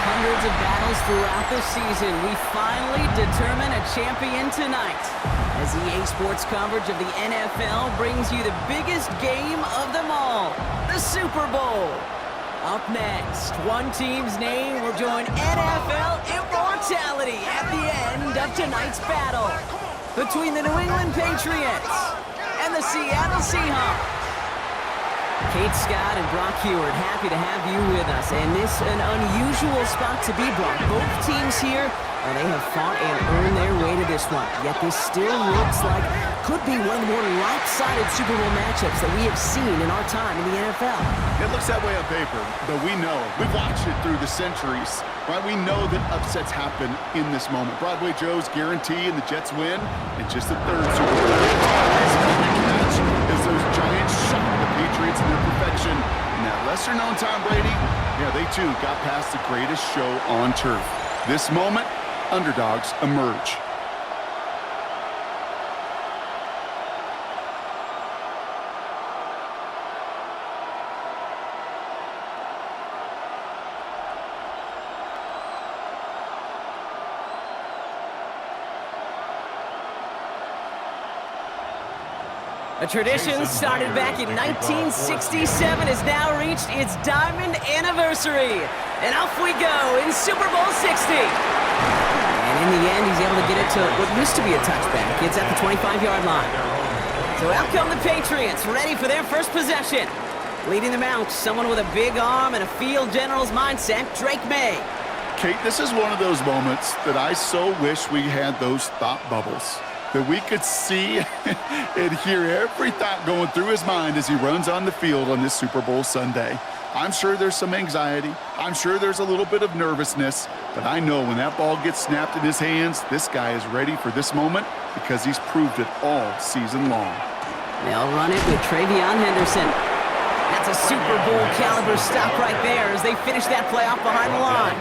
hundreds of battles throughout the season, we finally determine a champion tonight. As EA Sports coverage of the NFL brings you the biggest game of them all, the Super Bowl. Up next, one team's name will join NFL immortality at the end of tonight's battle between the New England Patriots and the Seattle Seahawks. Kate Scott and Brock Heward, happy to have you with us. And this an unusual spot to be, Brock. Both teams here, they have fought and earned their way to this one. Yet this still looks like could be one of the more lopsided Super Bowl matchups that we have seen in our time in the NFL. It looks that way on paper, but we know. We've watched it through the centuries, right? We know that upsets happen in this moment. Broadway Joe's guarantee and the Jets win in just the third Super Bowl. As those Giants shock the Patriots in their perfection. And that lesser-known Tom Brady, yeah, they too got past the greatest show on turf. This moment, underdogs emerge. A tradition started back in 1967 has now reached its diamond anniversary. And off we go in Super Bowl 60. And in the end, he's able to get it to what used to be a touchback. It's at the 25-yard line. So out come the Patriots, ready for their first possession. Leading them out, someone with a big arm and a field general's mindset, Drake Maye. Kate, this is one of those moments that I so wish we had those thought bubbles. That we could see and hear every thought going through his mind as he runs on the field on this Super Bowl Sunday. I'm sure there's some anxiety. I'm sure there's a little bit of nervousness. But I know when that ball gets snapped in his hands, this guy is ready for this moment because he's proved it all season long. They'll run it with Travion Henderson. That's a Super Bowl caliber stop right there as they finish that play off behind the line.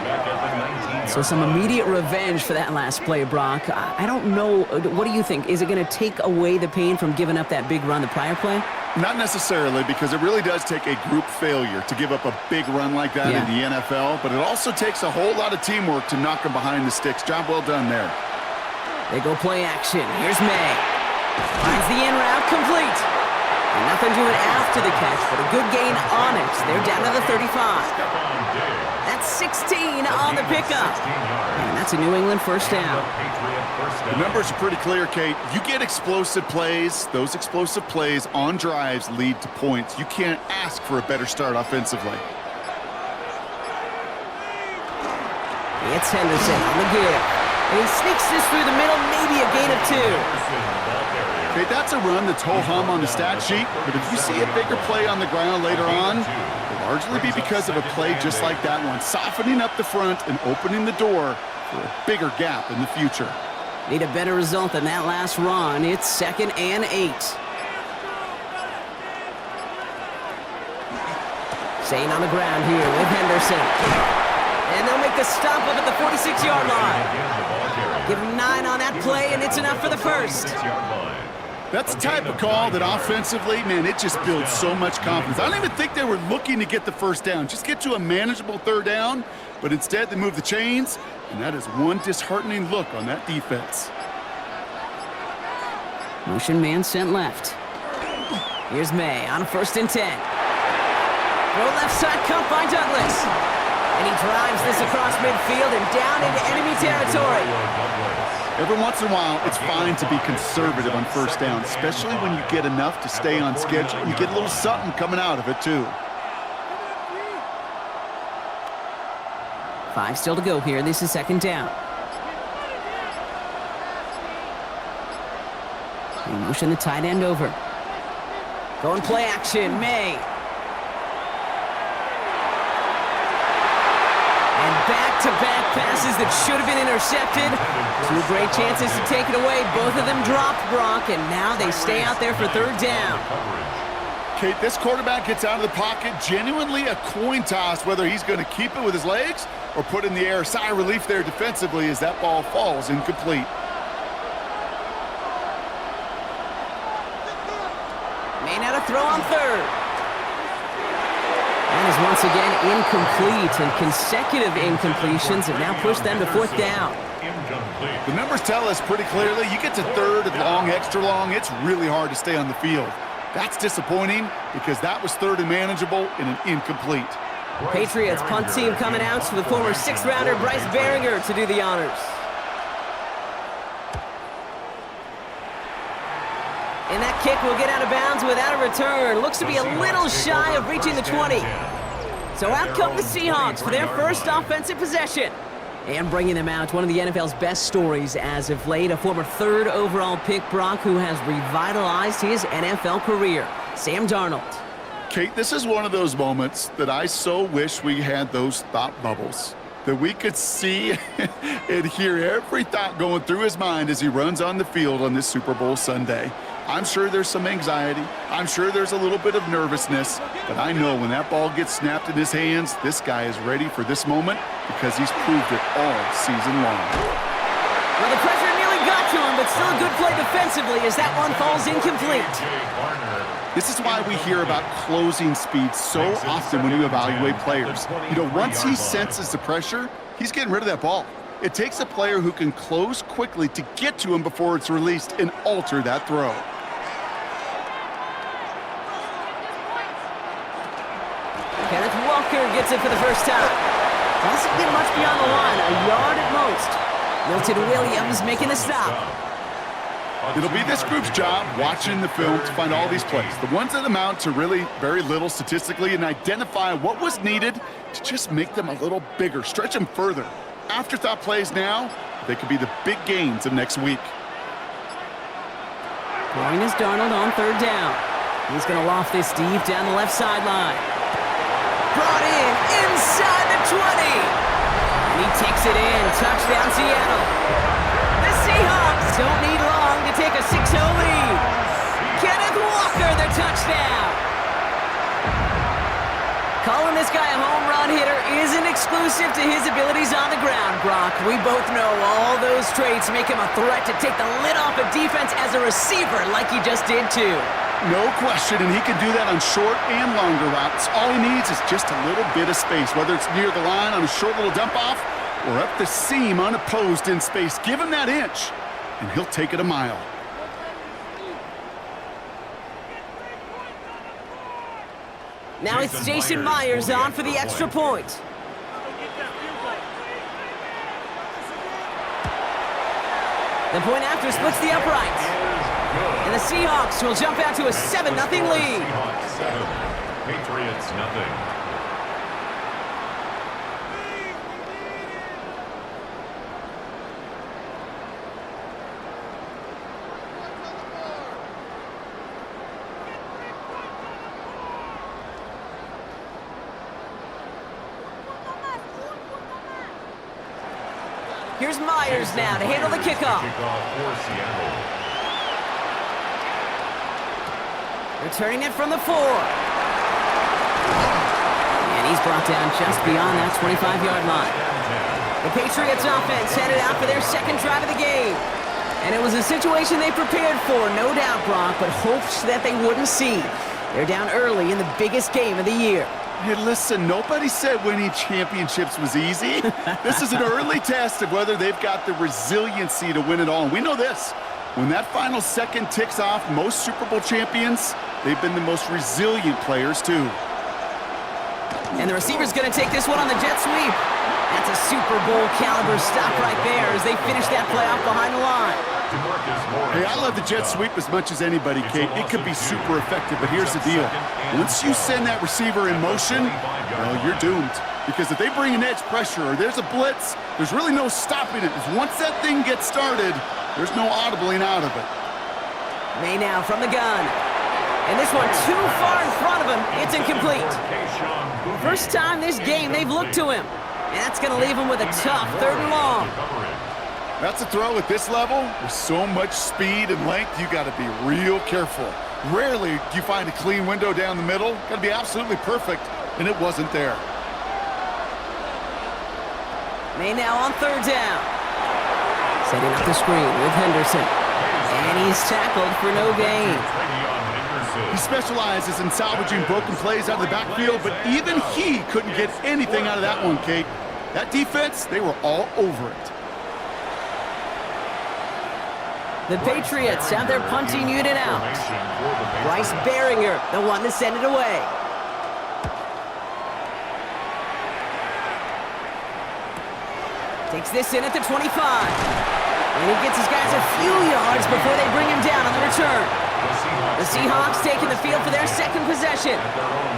So some immediate revenge for that last play, Brock. I don't know, what do you think? Is it going to take away the pain from giving up that big run the prior play? Not necessarily, because it really does take a group failure to give up a big run like that in the NFL, but it also takes a whole lot of teamwork to knock him behind the sticks. Job well done there. They go play action. Here's Maye. Finds the in route complete. And nothing doing after the catch, but a good gain on it. They're down to the 35. That's 16 on the pickup. And that's a New England first down. The numbers are pretty clear, Kate. You get explosive plays. Those explosive plays on drives lead to points. You can't ask for a better start offensively. It's Henderson on the give. And he sneaks this through the middle, maybe a gain of 2. Okay, that's a run that's ho-hum on the stat sheet, but if you see a bigger play on the ground later on, it'll largely be because of a play just like that one, softening up the front and opening the door for a bigger gap in the future. Need a better result than that last run. It's 2nd and 8. Staying on the ground here with Henderson. And they'll make the stop up at the 46-yard line. Give him 9 on that play, and it's enough for the first. That's the type of call that offensively, man, it just builds so much confidence. I don't even think they were looking to get the first down. Just get to a manageable third down, but instead they move the chains, and that is one disheartening look on that defense. Motion man sent left. Here's Maye on 1st and 10. Throw left side cut by Douglas. And he drives this across midfield and down into enemy territory. Every once in a while, it's fine to be conservative on first down, especially when you get enough to stay on schedule. You get a little something coming out of it, too. 5 still to go here. This is 2nd down. They motion the tight end over. Going play action, Maye. And back-to-back passes that should have been intercepted. 2 great chances to take it away. Both of them dropped, Brock, and now they stay out there for 3rd down. Kate, this quarterback gets out of the pocket, genuinely a coin toss whether he's going to keep it with his legs or put in the air. Sigh of relief there defensively as that ball falls incomplete. May not have throw on 3rd. That is once again incomplete, and consecutive incompletions have now pushed them to fourth down. The numbers tell us pretty clearly, you get to third and long, extra long, it's really hard to stay on the field. That's disappointing because that was third and manageable in an incomplete. Patriots punt team coming out to the former sixth-rounder Bryce Behringer to do the honors. And that kick will get out of bounds without a return. Looks to be a little shy of reaching the 20. So out come the Seahawks for their first offensive possession. And bringing them out, one of the NFL's best stories as of late, a former third overall pick, Brock, who has revitalized his NFL career, Sam Darnold. Kate, this is one of those moments that I so wish we had those thought bubbles, that we could see and hear every thought going through his mind as he runs on the field on this Super Bowl Sunday. I'm sure there's some anxiety. I'm sure there's a little bit of nervousness, but I know when that ball gets snapped in his hands, this guy is ready for this moment because he's proved it all season long. Well, the pressure nearly got to him, but still a good play defensively as that one falls incomplete. This is why we hear about closing speed so often when you evaluate players. You know, once he senses the pressure, he's getting rid of that ball. It takes a player who can close quickly to get to him before it's released and alter that throw. Kenneth Walker gets it for the first time. Doesn't get much beyond the line, a yard at most. Milton Williams making the stop. It'll be this group's job watching the film to find all these plays, the ones that amount to really very little statistically, and identify what was needed to just make them a little bigger, stretch them further. Afterthought plays now, they could be the big gains of next week. Throwing is Darnold on third down. He's going to loft this deep down the left sideline. Brought in inside the 20. And he takes it in. Touchdown, Seattle. The Seahawks don't need long to take a 6-0 lead. Kenneth Walker, the touchdown. Calling this guy a home run hitter isn't exclusive to his abilities on the ground, Brock. We both know all those traits make him a threat to take the lid off a defense as a receiver like he just did too. No question, and he can do that on short and longer routes. All he needs is just a little bit of space, whether it's near the line on a short little dump-off or up the seam unopposed in space. Give him that inch, and he'll take it a mile. Now it's Jason Myers on for the extra point. The point after splits the uprights. And the Seahawks will jump out to a 7-0 lead. Seahawks 7, Patriots 0. Here's Myers now to handle the kickoff. Kickoff for Seattle. Returning it from the 4. And he's brought down just beyond that 25-yard line. The Patriots offense headed out for their second drive of the game. And it was a situation they prepared for, no doubt, Brock, but hoped that they wouldn't see. They're down early in the biggest game of the year. Hey, listen, nobody said winning championships was easy. This is an early test of whether they've got the resiliency to win it all. And we know this. When that final second ticks off, most Super Bowl champions, they've been the most resilient players, too. And the receiver's going to take this one on the jet sweep. That's a Super Bowl caliber stop right there as they finish that play off behind the line. Hey, I love the jet sweep as much as anybody, Kate. It could be super effective, but here's the deal. Once you send that receiver in motion, well, you're doomed. Because if they bring an edge pressure or there's a blitz, there's really no stopping it. Once that thing gets started, there's no audibling out of it. Maye now from the gun. And this one too far in front of him. It's incomplete. First time this game they've looked to him. And that's going to leave him with a tough 3rd and long. That's a throw at this level. With so much speed and length, you got to be real careful. Rarely do you find a clean window down the middle. Got to be absolutely perfect, and it wasn't there. Maye now on 3rd down. Setting up the screen with Henderson. And he's tackled for no gain. He specializes in salvaging broken plays out of the backfield, but even he couldn't get anything out of that one, Kate. That defense, they were all over it. The Patriots have their punting unit out. Bryce Baringer, the one to send it away. Takes this in at the 25. And he gets his guys a few yards before they bring him down on the return. The Seahawks taking the field for their second possession.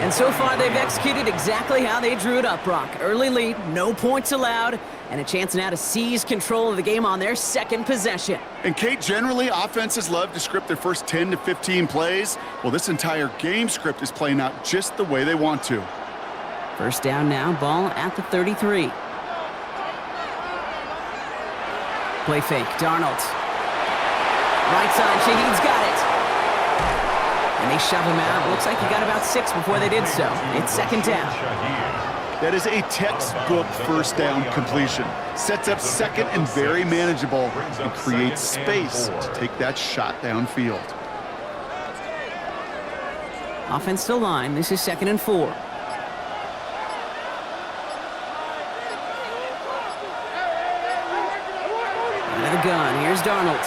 And so far, they've executed exactly how they drew it up, Brock. Early lead, no points allowed, and a chance now to seize control of the game on their second possession. And Kate, generally, offenses love to script their first 10 to 15 plays. Well, this entire game script is playing out just the way they want to. First down now, ball at the 33. Play fake, Darnold. Right side, Shaheed's got it. And they shove him out. Looks like he got about 6 before they did so. It's second down. That is a textbook first down completion. Sets up second and very manageable and creates space to take that shot downfield. Offense to line. This is 2nd and 4. Out of the gun. Here's Darnold.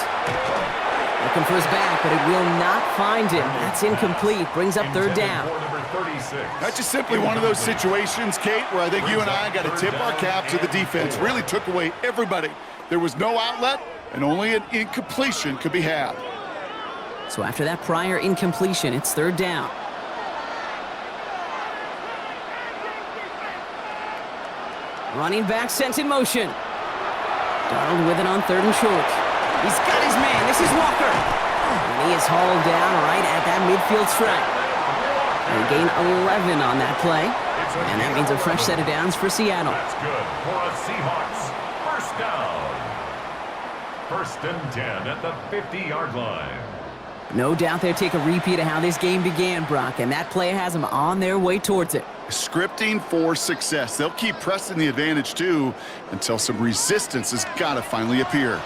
Looking for his back, but it will not find him. That's incomplete. Brings up third down. That's just simply one of those situations, Kate, where I think you and I got to tip our cap to the defense. Really took away everybody. There was no outlet, and only an incompletion could be had. So after that prior incompletion, it's third down. Running back sent in motion. Darnold with it on 3rd and short. He's got his man. This is Walker. And he is hauled down right at that midfield stripe. They gain 11 on that play. And that means a fresh set of downs for Seattle. That's good for a Seahawks. First down. 1st and 10 at the 50-yard line. No doubt they'll take a repeat of how this game began, Brock. And that play has them on their way towards it. Scripting for success. They'll keep pressing the advantage, too, until some resistance has got to finally appear.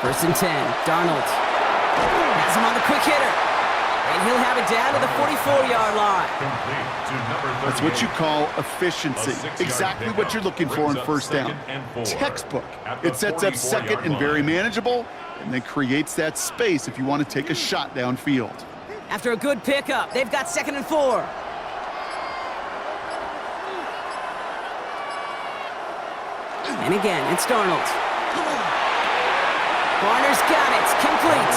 First and 10, Darnold has him on the quick hitter, and he'll have it down to the 44-yard line. That's what you call efficiency. Exactly what you're looking for in first down. Textbook. It sets up second and very manageable, and then creates that space if you want to take a shot downfield. After a good pickup, they've got 2nd and 4. And again, it's Darnold. Warner's got it. Complete.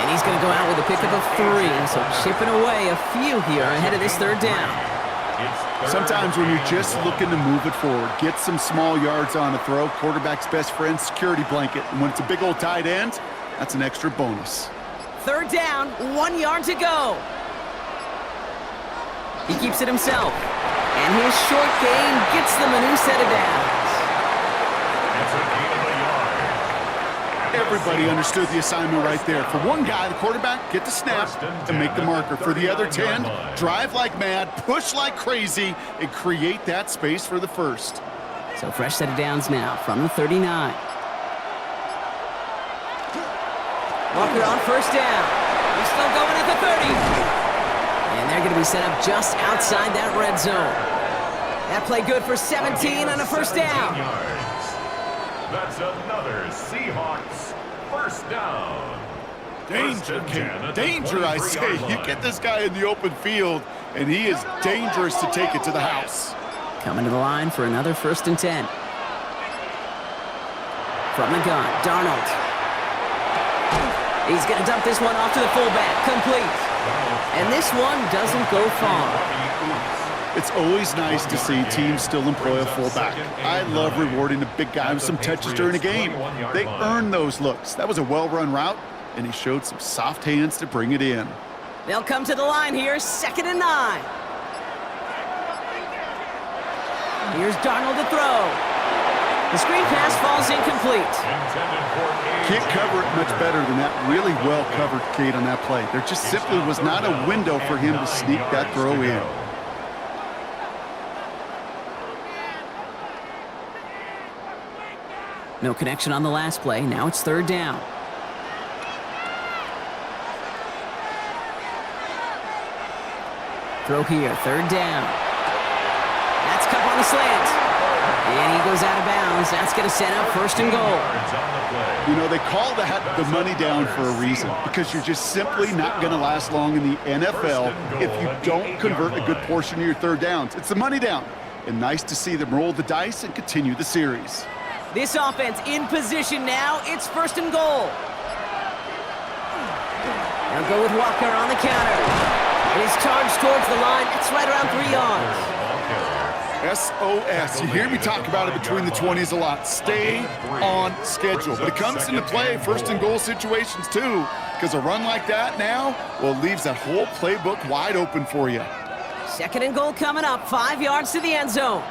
And he's going to go out with a pickup of 3. So chipping away a few here ahead of this third down. Sometimes when you're just looking to move it forward, get some small yards on a throw, quarterback's best friend, security blanket. And when it's a big old tight end, that's an extra bonus. Third down, 1 yard to go. He keeps it himself. And his short game gets them a new set of downs. Everybody understood the assignment right there. For one guy, the quarterback, get the snap and make the marker. For the other 10, drive like mad, push like crazy, and create that space for the first. So fresh set of downs now from the 39. Walker on first down. He's still going at the 30. And they're going to be set up just outside that red zone. That play good for 17 on a first down. That's another Seahawks first down. Danger, Kate. Danger, I say. You get this guy in the open field, and he is dangerous to take it to the house. Coming to the line for another 1st and 10. From the gun, Darnold. He's going to dump this one off to the fullback. Complete. And this one doesn't go far. It's always nice to see teams still employ a fullback. I love rewarding the big guy with some touches during a game. They earn those looks. That was a well-run route, and he showed some soft hands to bring it in. They'll come to the line here, 2nd and 9. Here's Darnold to throw. The screen pass falls incomplete. Can't cover it much better than that really well-covered Kate on that play. There just simply was not a window for him to sneak that throw in. No connection on the last play. Now it's third down. Throw here, third down. That's Cup on the slant. And he goes out of bounds. That's going to set up first and goal. You know, they call that the money down for a reason, because you're just simply not going to last long in the NFL if you don't convert a good portion of your third downs. It's the money down. And nice to see them roll the dice and continue the series. This offense in position now. It's first and goal. Now go with Walker on the counter. His charge towards the line. It's right around 3 yards. SOS. You hear me talk about it between the 20s a lot. Stay on schedule. But it comes into play first and goal situations too, because a run like that now, well, leaves that whole playbook wide open for you. Second and goal coming up. 5 yards to the end zone.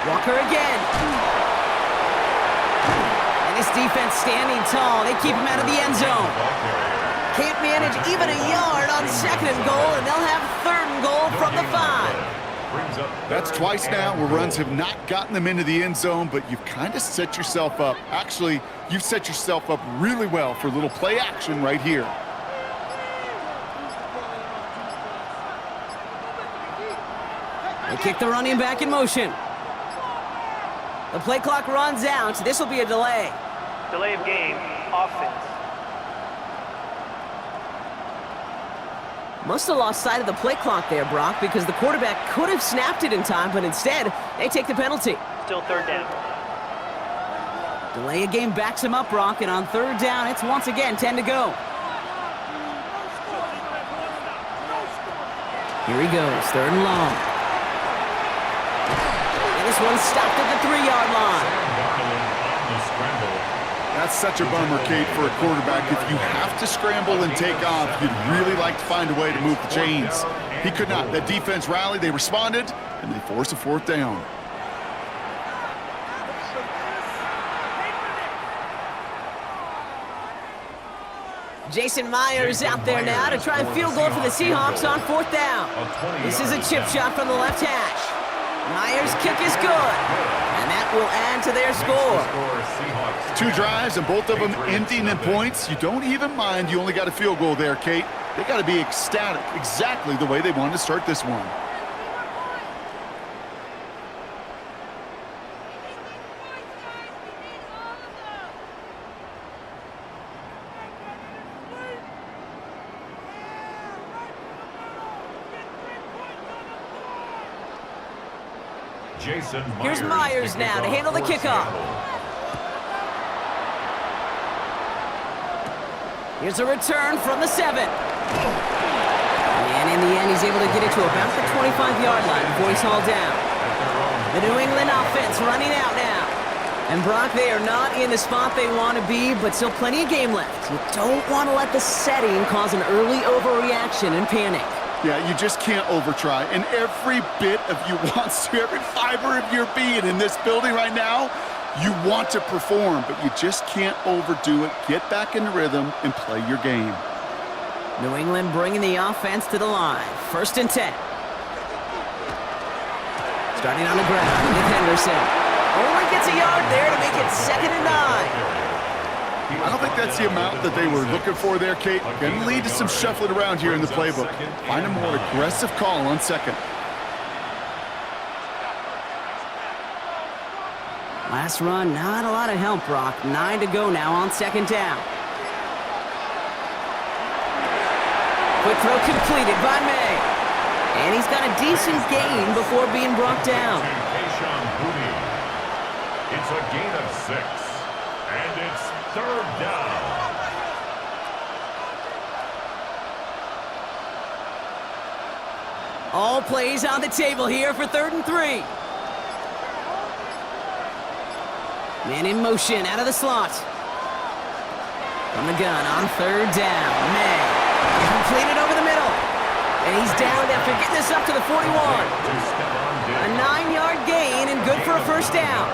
Walker again. And this defense standing tall. They keep him out of the end zone. Can't manage even a yard on second and goal, and they'll have third and goal from the 5. That's twice now where runs have not gotten them into the end zone, but you've kind of set yourself up. Actually, you've set yourself up really well for a little play action right here. They kick the running back in motion. The play clock runs out. This will be a delay. Delay of game, offense. Must have lost sight of the play clock there, Brock, because the quarterback could have snapped it in time, but instead, they take the penalty. Still third down. Delay of game backs him up, Brock, and on third down, it's once again 10 to go. Here he goes, third and long. And this one stopped at the 3-yard line. That's such a bummer, Kate, for a quarterback. If you have to scramble and take off, you'd really like to find a way to move the chains. He could not. That defense rallied, they responded, and they forced a fourth down. Jason Myers out there now to try a field goal for the Seahawks on fourth down. This is a chip shot from the left hash. Myers' kick is good, and that will add to their score. 2 drives, and both of them ending in points. You don't even mind you only got a field goal there, Kate. They got to be ecstatic, exactly the way they wanted to start this one. Here's Myers now to handle the kickoff. Here's a return from the 7. And in the end, he's able to get it to about the 25-yard line before he's hauled down. The New England offense running out now. And Brock, they are not in the spot they want to be, but still plenty of game left. You don't want to let the setting cause an early overreaction and panic. Yeah, you just can't overtry. And every bit of you wants to, every fiber of your being in this building right now, you want to perform, but you just can't overdo it. Get back in the rhythm and play your game. New England bringing the offense to the line. First and 10. Starting on the ground with Henderson. Only gets a yard there to make it 2nd and 9. I don't think that's the amount that they were looking for there, Kate. Going to lead to some shuffling around here in the playbook. Find a more aggressive call on second. Last run, not a lot of help, Brock. 9 to go now on second down. Quick throw completed by Maye. And he's got a decent gain before being brought down. It's a gain of 6. And it's third down. All plays on the table here for 3rd and 3. Man in motion out of the slot. From the gun on 3rd down. Maye. Completed over the middle. And he's down after getting this up to the 41. A 9-yard gain and good for a first down.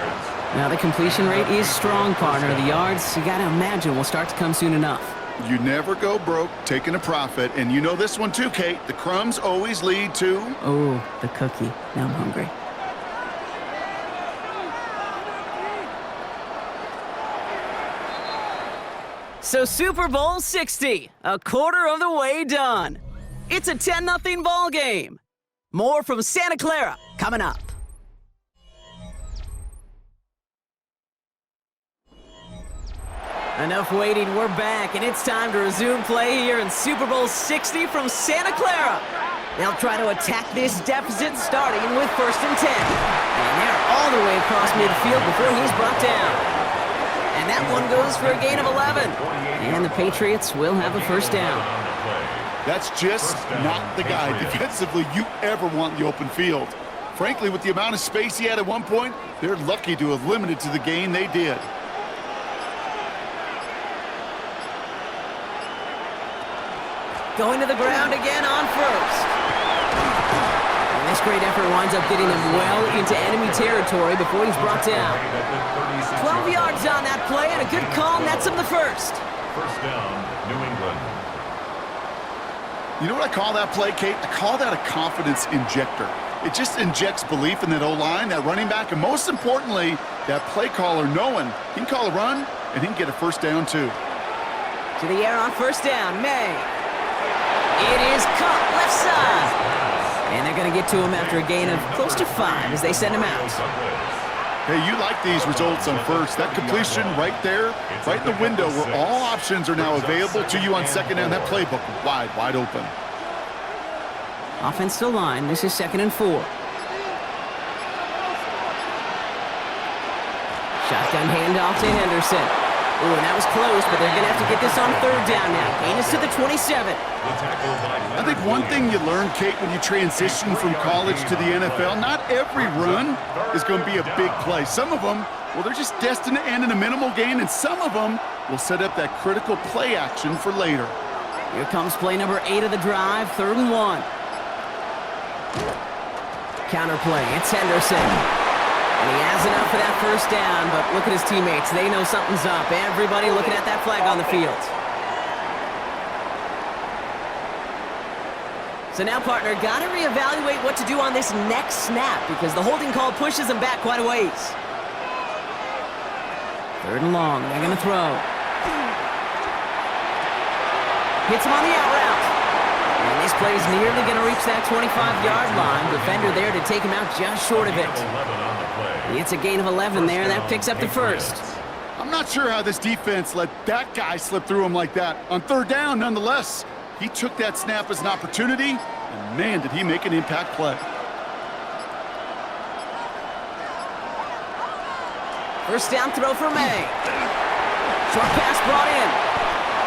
Now the completion rate is strong, partner. The yards, you got to imagine, will start to come soon enough. You never go broke taking a profit. And you know this one too, Kate. The crumbs always lead to... Oh, the cookie. Now I'm hungry. So Super Bowl 60, a quarter of the way done. It's a 10-0 ball game. More from Santa Clara coming up. Enough waiting, we're back, and it's time to resume play here in Super Bowl 60 from Santa Clara. They'll try to attack this deficit starting with 1st and 10. And they're all the way across midfield before he's brought down. And that one goes for a gain of 11. And the Patriots will have a 1st down. That's just not the guy defensively you ever want in the open field. Frankly, with the amount of space he had at one point, they're lucky to have limited to the gain they did. Going to the ground again on 1st. And this great effort winds up getting them well into enemy territory before he's brought down. 12 yards on that play, and a good call nets him the 1st. 1st down, New England. You know what I call that play, Kate? I call that a confidence injector. It just injects belief in that O-line, that running back, and most importantly, that play caller knowing he can call a run and he can get a 1st down too. To the air on 1st down, Maye. It is caught left side. And they're going to get to him after a gain of close to 5 as they send him out. Hey, you like these results on 1st. That completion right there, right in the window where all options are now available to you on 2nd down. That playbook wide open. Offensive line, this is 2nd and 4. Shotgun handoff to Henderson. Ooh, and that was close, but they're going to have to get this on 3rd down now. Gain is to the 27. I think one thing you learn, Kate, when you transition from college to the NFL, not every run is going to be a big play. Some of them, well, they're just destined to end in a minimal gain, and some of them will set up that critical play action for later. Here comes play number 8 of the drive, 3rd and 1. Counter play, it's Henderson. And he has enough for that 1st down, but look at his teammates. They know something's up. Everybody looking at that flag on the field. So now, partner, got to reevaluate what to do on this next snap because the holding call pushes him back quite a ways. 3rd and long. They're going to throw. Hits him on the out route. And this play is nearly going to reach that 25-yard line. Defender there to take him out just short of it. It's a gain of 11 there. That picks up the 1st. I'm not sure how this defense let that guy slip through him like that. On 3rd down, nonetheless, he took that snap as an opportunity, and man, did he make an impact play. 1st down throw for Maye. Short pass brought in.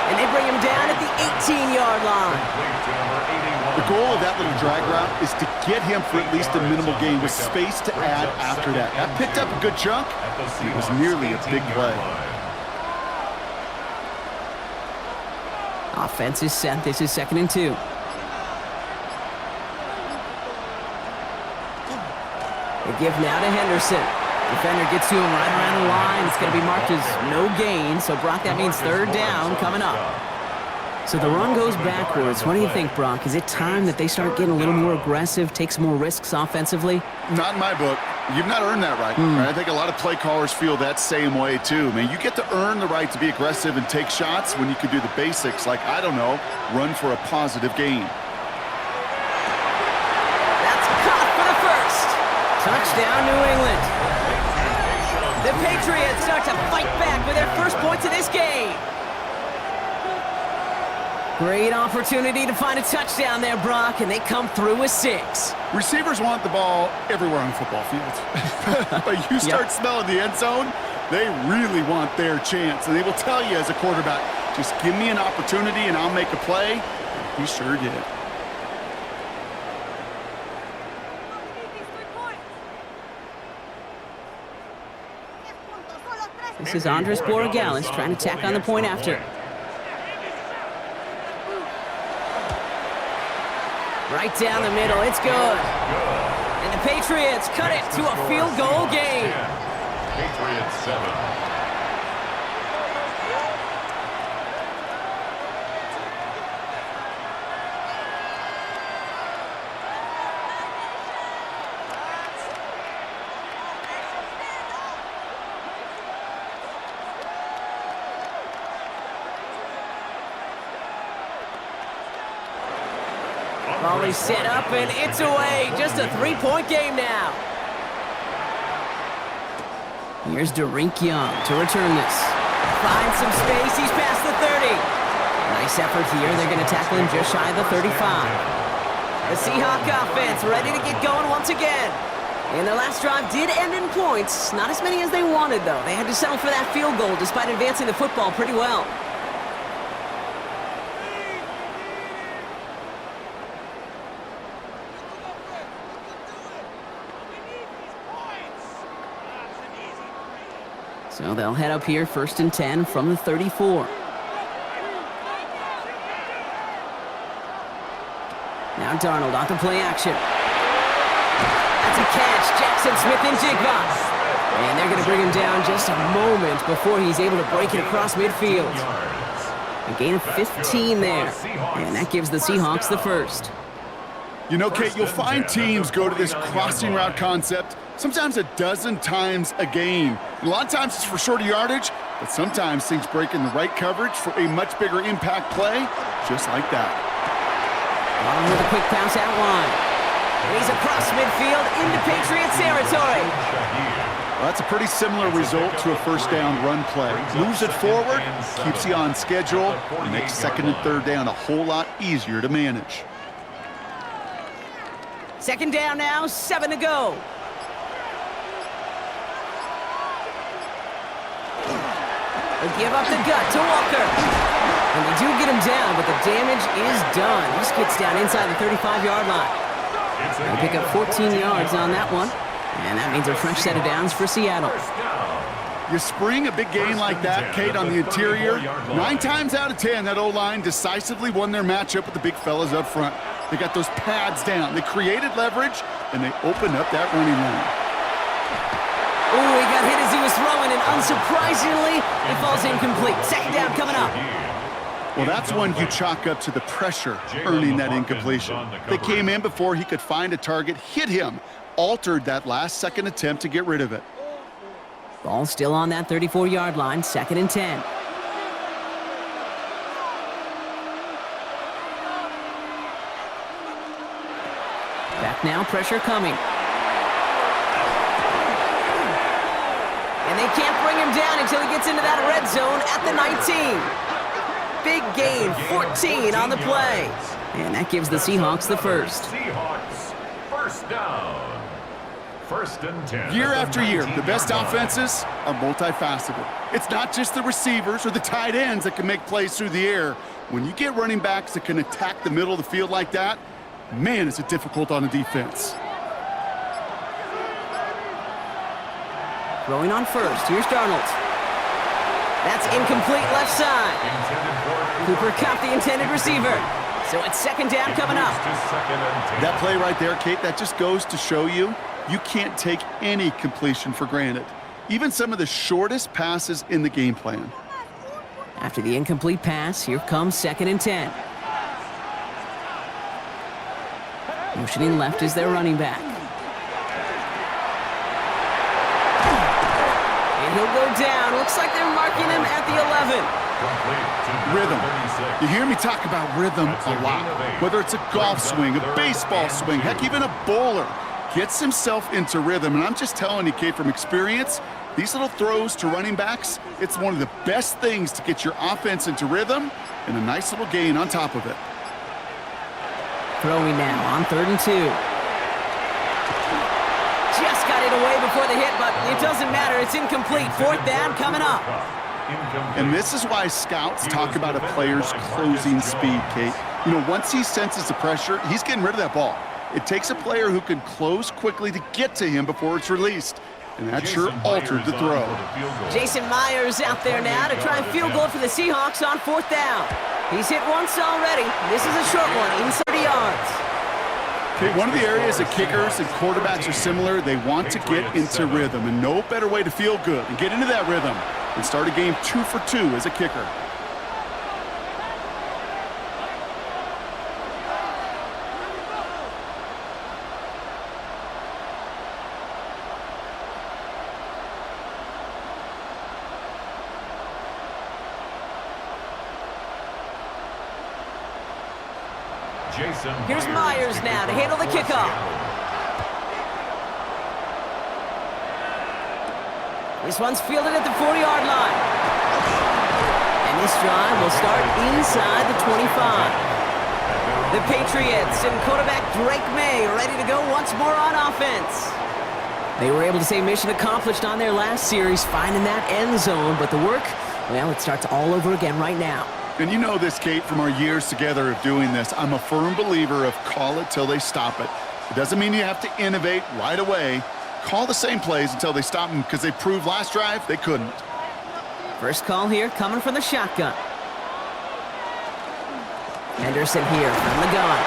And they bring him down at the 18-yard line. The goal of that little drag route is to get him for at least a minimal gain with space to add after that. That picked up a good chunk, and it was nearly a big play. Offense is set. This is 2nd and 2. They give now to Henderson. Defender gets to him right around the line. It's going to be marked as no gain. So, Brock, that means 3rd down coming up. So the run goes backwards. What do you think, Brock? Is it time that they start getting a little more aggressive, take some more risks offensively? Not in my book. You've not earned that right. I think a lot of play callers feel that same way, too. Man, you get to earn the right to be aggressive and take shots when you can do the basics, like, I don't know, run for a positive gain. That's caught for the 1st. Touchdown, New England. The Patriots start to fight back with their 1st points of this game. Great opportunity to find a touchdown there, Brock, and they come through with 6. Receivers want the ball everywhere on the football field. But you start smelling the end zone, they really want their chance. And they will tell you as a quarterback, just give me an opportunity and I'll make a play. And he sure did. This is Andres Borregales trying to tack on the point after. Right down the middle, it's good. And the Patriots cut it to a field goal game. Patriots 7. Volley set up, and it's away. Just a three-point game now. Here's Drake Young to return this. Finds some space. He's past the 30. Nice effort here. They're going to tackle him just shy of the 35. The Seahawk offense ready to get going once again. And their last drive did end in points. Not as many as they wanted, though. They had to settle for that field goal despite advancing the football pretty well. So they'll head up here, 1st and 10 from the 34. Now Darnold on to play action. That's a catch. Jackson Smith-Njigba. And they're going to bring him down just a moment before he's able to break it across midfield. A gain of 15 there. And that gives the Seahawks the first. You know, Kate, you'll find teams go to this crossing route concept sometimes a dozen times a game. A lot of times it's for shorter yardage, but sometimes things break in the right coverage for a much bigger impact play, just like that. On with a quick pass out wide. And he's across midfield into Patriots territory. Well, that's a pretty similar result to a first down run play. Moves it forward, keeps you on schedule, and makes 2nd and 3rd down a whole lot easier to manage. 2nd down now, 7 to go. They give up the gut to Walker. And they do get him down, but the damage is done. He just gets down inside the 35-yard line. They pick up 14 yards on that one. And that means a fresh set of downs for Seattle. You spring a big game like that, Kate, on the interior, 9 times out of 10, that O-line decisively won their matchup with the big fellas up front. They got those pads down. They created leverage, and they opened up that running lane. Oh, he got hit as he was throwing, and unsurprisingly, it falls incomplete. 2nd down coming up. Well, that's one you chalk up to the pressure earning that incompletion. They came in before he could find a target, hit him, altered that last 2nd attempt to get rid of it. Ball still on that 34-yard line, 2nd and 10. Back now, pressure coming. And they can't bring him down until he gets into that red zone at the 19. Big gain, 14 on the play. And that gives the Seahawks the first. Seahawks, 1st down. 1st and 10. Year after year, the best offenses are multifaceted. It's not just the receivers or the tight ends that can make plays through the air. When you get running backs that can attack the middle of the field like that, man, is it difficult on a defense. Throwing on first. Here's Darnold. That's incomplete left side. Cooper Kupp, the intended receiver. So it's 2nd down coming up. That play right there, Kate, that just goes to show you can't take any completion for granted. Even some of the shortest passes in the game plan. After the incomplete pass, here comes 2nd and 10. Motioning left is their running back. And he'll go down. Looks like they're marking him at the 11. Rhythm. You hear me talk about rhythm a lot. Whether it's a golf swing, a baseball swing, heck, even a bowler gets himself into rhythm. And I'm just telling you, Kate, from experience, these little throws to running backs, it's one of the best things to get your offense into rhythm and a nice little gain on top of it. Throwing now on 3rd and 2. Just got it away before the hit, but it doesn't matter. It's incomplete. 4th down coming up. And this is why scouts talk about a player's closing speed, Kate. You know, once he senses the pressure, he's getting rid of that ball. It takes a player who can close quickly to get to him before it's released. And that sure altered the throw. Jason Myers out there now to try and field goal for the Seahawks on 4th down. He's hit once already. This is a short one, inside 30 yards. Okay, one of the areas that kickers and quarterbacks are similar, they want to get into rhythm. And no better way to feel good and get into that rhythm than start a game 2 for 2 as a kicker. Here's Myers now to handle the kickoff. This one's fielded at the 40-yard line. And this drive will start inside the 25. The Patriots and quarterback Drake Maye ready to go once more on offense. They were able to say mission accomplished on their last series, finding that end zone, but the work, well, it starts all over again right now. And you know this, Kate, from our years together of doing this. I'm a firm believer of call it till they stop it. It doesn't mean you have to innovate right away. Call the same plays until they stop them, because they proved last drive they couldn't. First call here coming from the shotgun. Henderson here from the gun.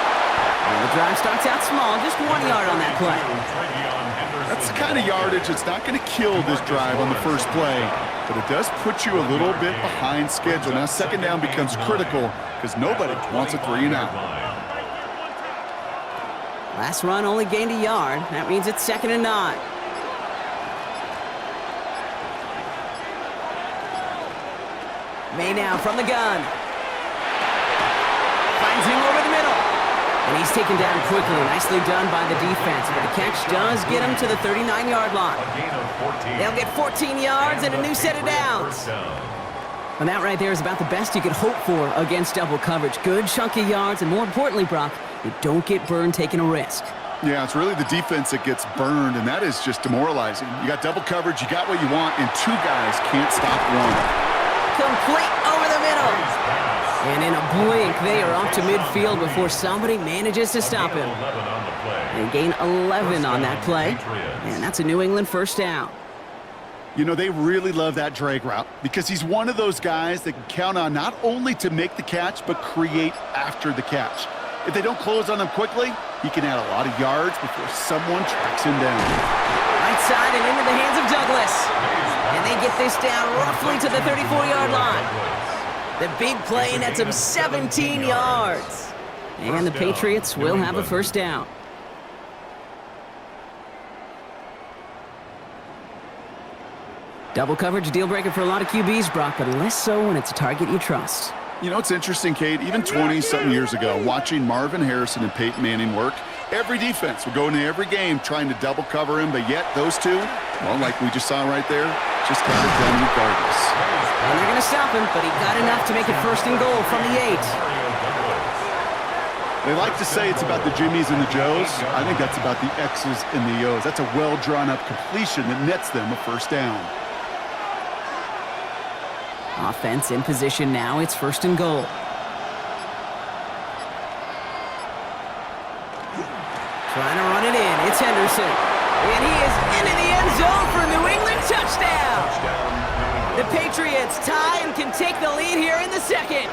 And the drive starts out small, just 1 yard on that play. That's the kind of yardage that's not going to kill this drive on the first play, but it does put you a little bit behind schedule. Now second down becomes critical because nobody wants a 3-and-out. Last run only gained a yard. That means it's 2nd and 9. Maye now from the gun. Finds him over the middle. And he's taken down quickly. Nicely done by the defense. But the catch does get him to the 39-yard line. They'll get 14 yards and a new set of downs. And that right there is about the best you could hope for against double coverage. Good chunky yards, and more importantly, Brock, you don't get burned taking a risk. Yeah, it's really the defense that gets burned, and that is just demoralizing. You got double coverage, you got what you want, and two guys can't stop one. Complete over the middle. And in a blink, they are off to midfield before somebody manages to stop him. They gain 11 on that play, and that's a New England first down. You know, they really love that Drake route because he's one of those guys that can count on not only to make the catch, but create after the catch. If they don't close on him quickly, he can add a lot of yards before someone tracks him down. Right side and into the hands of Douglas. And they get this down roughly to the 34-yard line. The big play nets him 17 yards. And the Patriots will have a first down. Double coverage deal breaker for a lot of QBs, Brock, but less so when it's a target you trust. You know, it's interesting, Kate, even 20-something years ago, watching Marvin Harrison and Peyton Manning work, every defense would go into every game trying to double cover him, but yet those two, well, like we just saw right there, just got it done regardless. And they're going to stop him, but he got enough to make it 1st and goal from the 8. They like to say it's about the Jimmies and the Joes. I think that's about the X's and the O's. That's a well-drawn-up completion that nets them a first down. Offense in position now. It's 1st and goal. Trying to run it in. It's Henderson. And he is into the end zone for a New England touchdown. The Patriots tie and can take the lead here in the 2nd.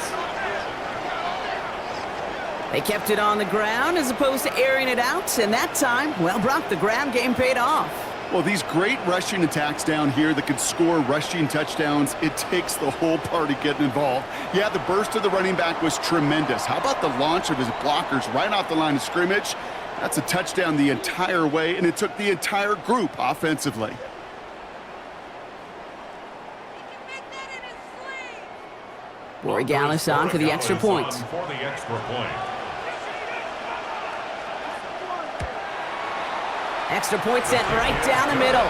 They kept it on the ground as opposed to airing it out. And that time, well, Brock, the ground game paid off. Well, these great rushing attacks down here that could score rushing touchdowns, it takes the whole party getting involved. Yeah, the burst of the running back was tremendous. How about the launch of his blockers right off the line of scrimmage? That's a touchdown the entire way, and it took the entire group offensively. Rory Gallis on for the extra point. Extra point sent right down the middle.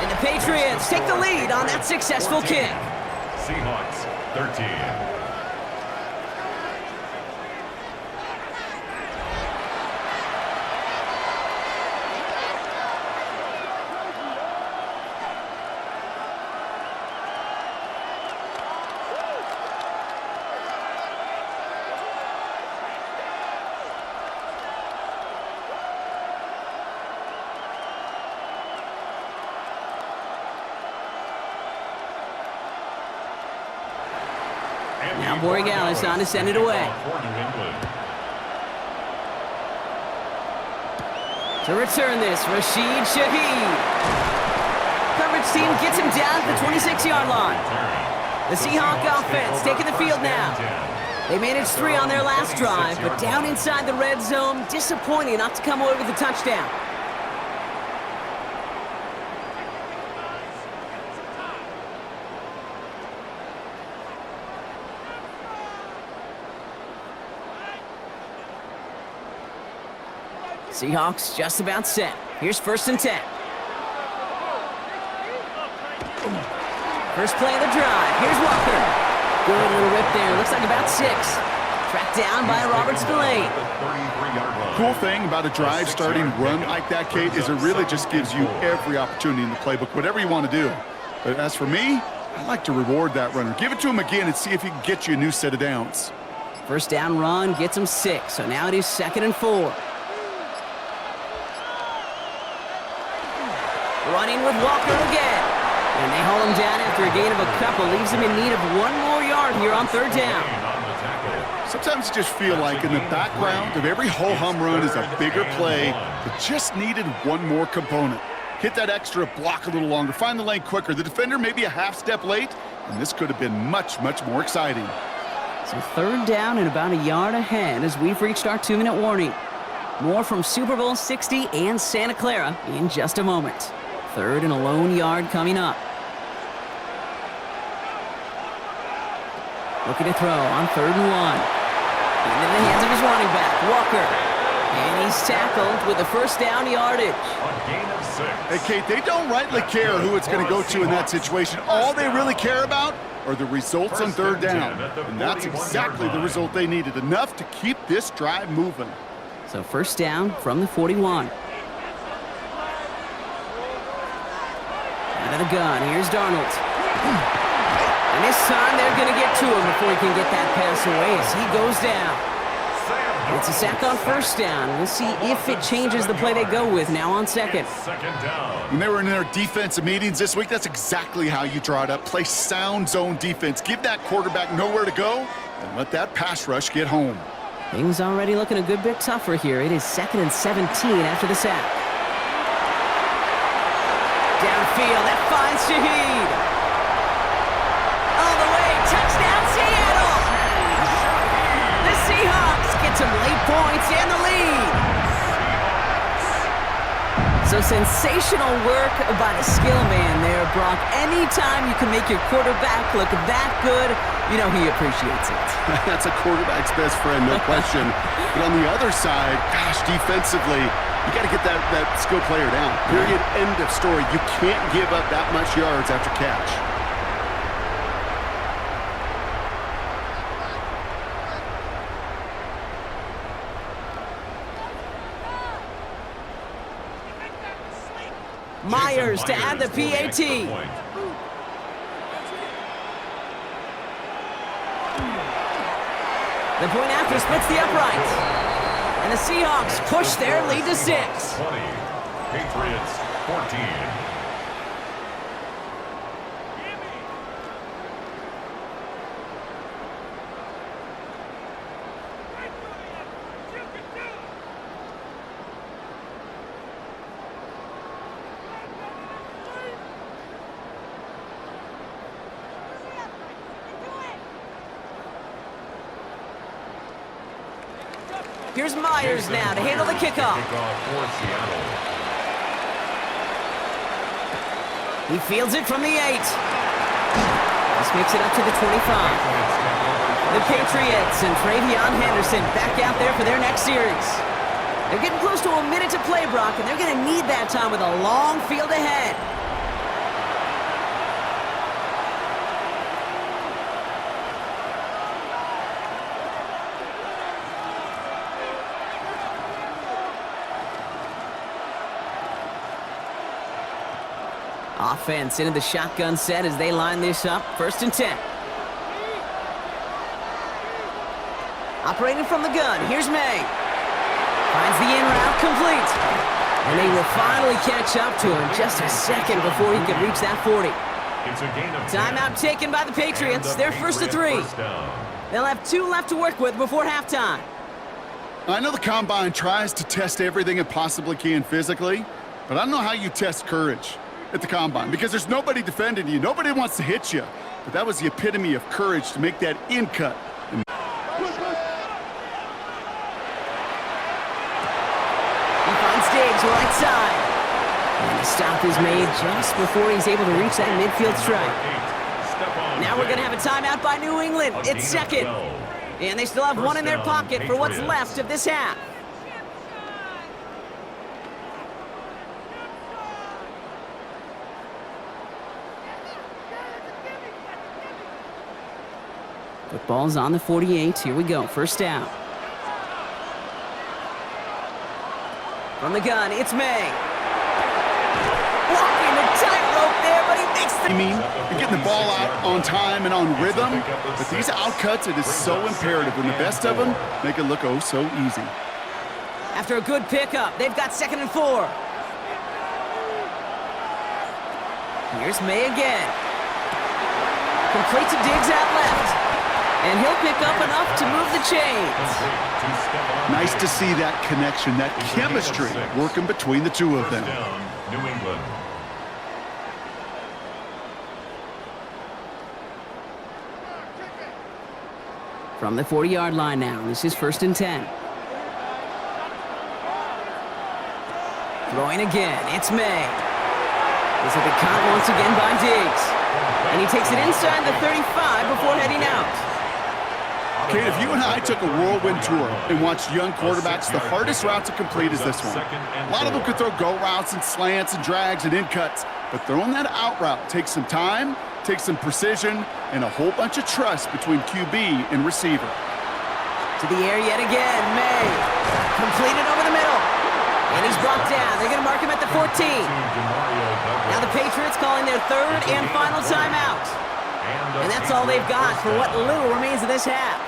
And the Patriots take the lead on that successful kick. Seahawks 13. Now Borregales on to send it away. To return this, Rashid Shaheed. Coverage team gets him down at the 26-yard line. The Seahawk offense taking the field now. They managed 3 on their last drive, but down inside the red zone, disappointing not to come away with a touchdown. Seahawks just about set. Here's 1st and 10. First play of the drive. Here's Walker. Good little rip there. Looks like about 6. Tracked down by Robert Spillane. Cool thing about a drive starting run like that, Kate, is it really just gives you every opportunity in the playbook, whatever you want to do. But as for me, I like to reward that runner. Give it to him again and see if he can get you a new set of downs. First down run gets him 6, so now it is 2nd and 4. Running with Walker again. And they haul him down after a gain of a couple. Leaves him in need of 1 more yard here on 3rd down. Sometimes you just feel like in the background of every ho-hum run is a bigger play that just needed 1 more component. Hit that extra block a little longer. Find the lane quicker. The defender may be a half step late, and this could have been much, much more exciting. So 3rd down and about a yard ahead as we've reached our 2-minute warning. More from Super Bowl 60 and Santa Clara in just a moment. 3rd and a lone yard coming up. Looking to throw on 3rd and 1. Into the hands of his running back, Walker. And he's tackled with the 1st down yardage. A gain of 6. Hey, Kate, they don't rightly care who it's going to go to in that situation. All they really care about are the results on 3rd down. And that's exactly the result they needed. Enough to keep this drive moving. So 1st down from the 41. Out of the gun, here's Darnold. And this time they're going to get to him before he can get that pass away as he goes down. It's a sack on 1st down. We'll see if it changes the play they go with now on 2nd. 2nd down. When they were in their defensive meetings this week, that's exactly how you draw it up. Play sound zone defense. Give that quarterback nowhere to go and let that pass rush get home. Things already looking a good bit tougher here. It is 2nd and 17 after the sack. Downfield, that finds Shaheed. All the way, touchdown Seattle! The Seahawks get some late points and the lead. So sensational work by the skill man there, Brock. Anytime you can make your quarterback look that good, you know he appreciates it. That's a quarterback's best friend, no question. But on the other side, gosh, defensively, you got to get that skill player down. Period. End of story. You can't give up that much yards after catch. Myers to add the PAT. The point after splits the upright. And the Seahawks push their lead to 6. 20. Patriots 14. Here's Myers now to handle the kickoff. For Seattle. He fields it from the 8. This makes it up to the 25. The Patriots and Travion Henderson back out there for their next series. They're getting close to a minute to play, Brock, and they're going to need that time with a long field ahead. Offense into the shotgun set as they line this up. 1st and 10. Operating from the gun, here's Maye. Finds the in route complete. And they will finally catch up to him just a second before he can reach that 40. It's a gain of Timeout taken by the Patriots. They're 1st and 3. They'll have 2 left to work with before halftime. I know the Combine tries to test everything it possibly can physically, but I don't know how you test courage at the Combine, because there's nobody defending you. Nobody wants to hit you. But that was the epitome of courage to make that in cut. And he finds Diggs right side. And the stop is made just before he's able to reach that midfield strike. Now we're going to have a timeout by New England. It's 2nd. And they still have 1 in their pocket for what's left of this half. Football's on the 48. Here we go. First down. From the gun, it's Maye. Walking the tightrope there, but he makes the... You're getting the ball out on time and on rhythm, but these outcuts, it is so imperative. When the best of them make it look oh so easy. After a good pickup, they've got 2nd and 4. Here's Maye again. Complete to Diggs out left. And he'll pick up enough to move the chains. Nice to see that connection, that chemistry working between the two of them. New England. From the 40-yard line now, this is 1st and 10. Throwing again, it's Maye. This will be caught once again by Diggs. And he takes it inside the 35 before heading out. Kate, if you and I took a whirlwind tour and watched young quarterbacks, the hardest route to complete is this one. A lot of them could throw go routes and slants and drags and in cuts, but throwing that out route takes some time, takes some precision, and a whole bunch of trust between QB and receiver. To the air yet again, Maye. Completed over the middle. And he's brought down. They're going to mark him at the 14. Now the Patriots calling their 3rd and final timeout. And that's all they've got for what little remains of this half.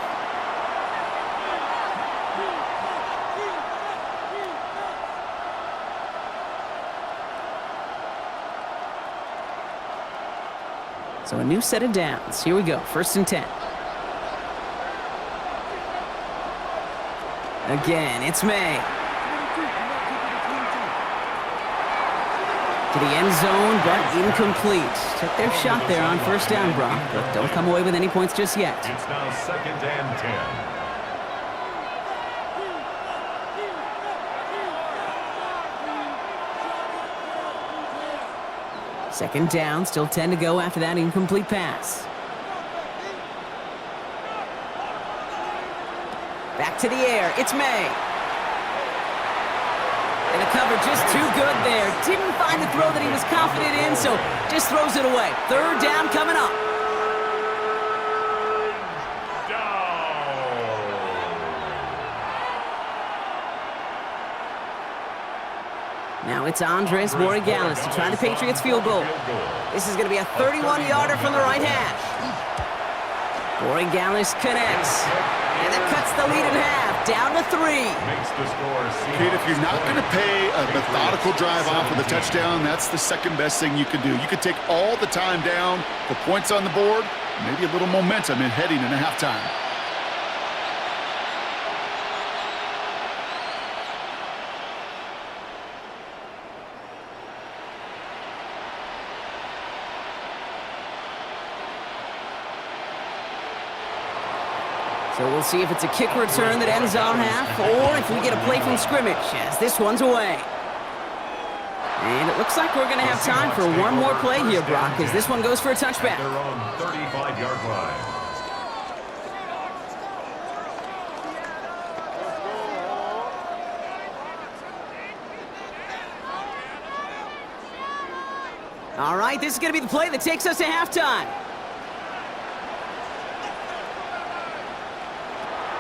So a new set of downs. Here we go, 1st and 10. Again, it's Maye. To the end zone, but incomplete. Took their shot there on 1st down, Brock, but don't come away with any points just yet. It's now 2nd and 10. 2nd down, still 10 to go after that incomplete pass. Back to the air, it's Maye. And the cover just too good there. Didn't find the throw that he was confident in, so just throws it away. 3rd down coming up. Now it's Andres Borregales to try the Patriots field goal. This is going to be a 31-yarder from the right hash. Borregales connects. And that cuts the lead in half, down to 3. Kate, if you're not going to pay a methodical drive off with a touchdown, that's the second best thing you can do. You could take all the time down, the points on the board, maybe a little momentum in heading into halftime. So we'll see if it's a kick return that ends our half, or if we get a play from scrimmage, as this one's away. And it looks like we're going to have time for one more play here, Brock, as this one goes for a touchback. They're on 35-yard line. All right, this is going to be the play that takes us to halftime.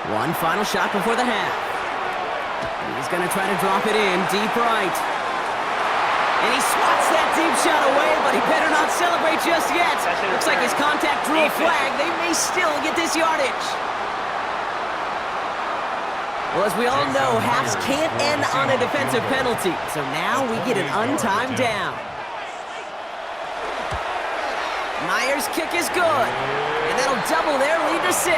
One final shot before the half. He's going to try to drop it in deep right. And he swats that deep shot away, but he better not celebrate just yet. Looks like his contact drew a flag. They may still get this yardage. Well, as we all know, halves can't end on a defensive penalty. So now we get an untimed down. Meyer's kick is good. And that'll double their lead to 6.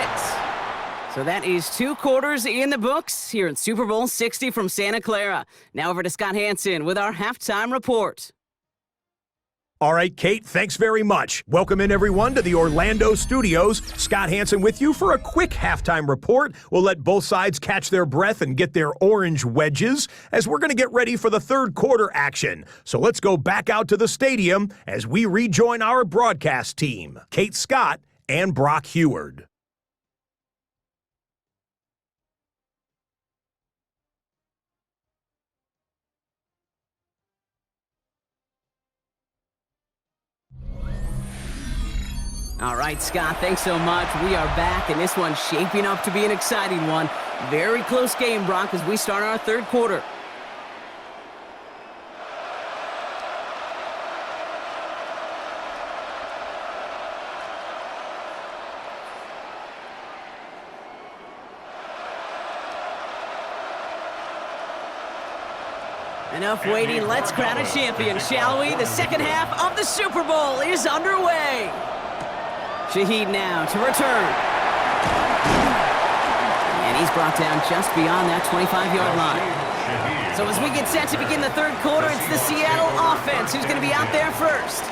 So that is 2 quarters in the books here in Super Bowl 60 from Santa Clara. Now over to Scott Hansen with our halftime report. All right, Kate, thanks very much. Welcome in, everyone, to the Orlando studios. Scott Hansen with you for a quick halftime report. We'll let both sides catch their breath and get their orange wedges as we're going to get ready for the 3rd quarter action. So let's go back out to the stadium as we rejoin our broadcast team, Kate Scott and Brock Heward. All right, Scott, thanks so much. We are back, and this one's shaping up to be an exciting one. Very close game, Brock, as we start our third quarter. Enough waiting, let's crown a champion, shall we? The second half of the Super Bowl is underway. Shaheed now to return. And he's brought down just beyond that 25-yard line. So as we get set to begin the third quarter, it's the Seattle offense who's going to be out there first.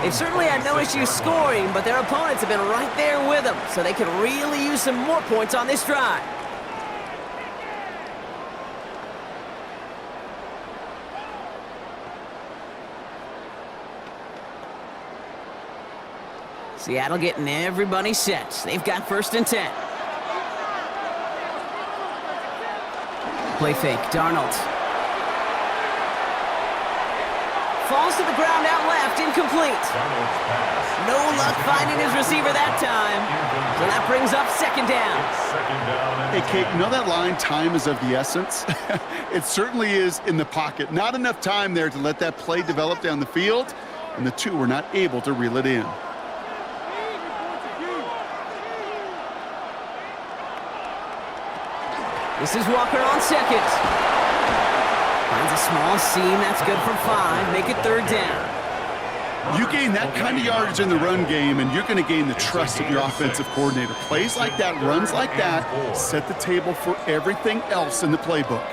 They've certainly had no issues scoring, but their opponents have been right there with them, so they could really use some more points on this drive. Seattle getting everybody set. They've got 1st and 10. Play fake, Darnold. Falls to the ground out left, incomplete. No luck finding his receiver that time. So that brings up 2nd down. Hey, Kate, you know that line, time is of the essence? It certainly is in the pocket. Not enough time there to let that play develop down the field, and the two were not able to reel it in. This is Walker on 2nd. Finds a small seam. That's good for 5. Make it 3rd down. You gain that kind of yardage in the run game, and you're going to gain the trust of your offensive coordinator. Plays like that, runs like that, set the table for everything else in the playbook.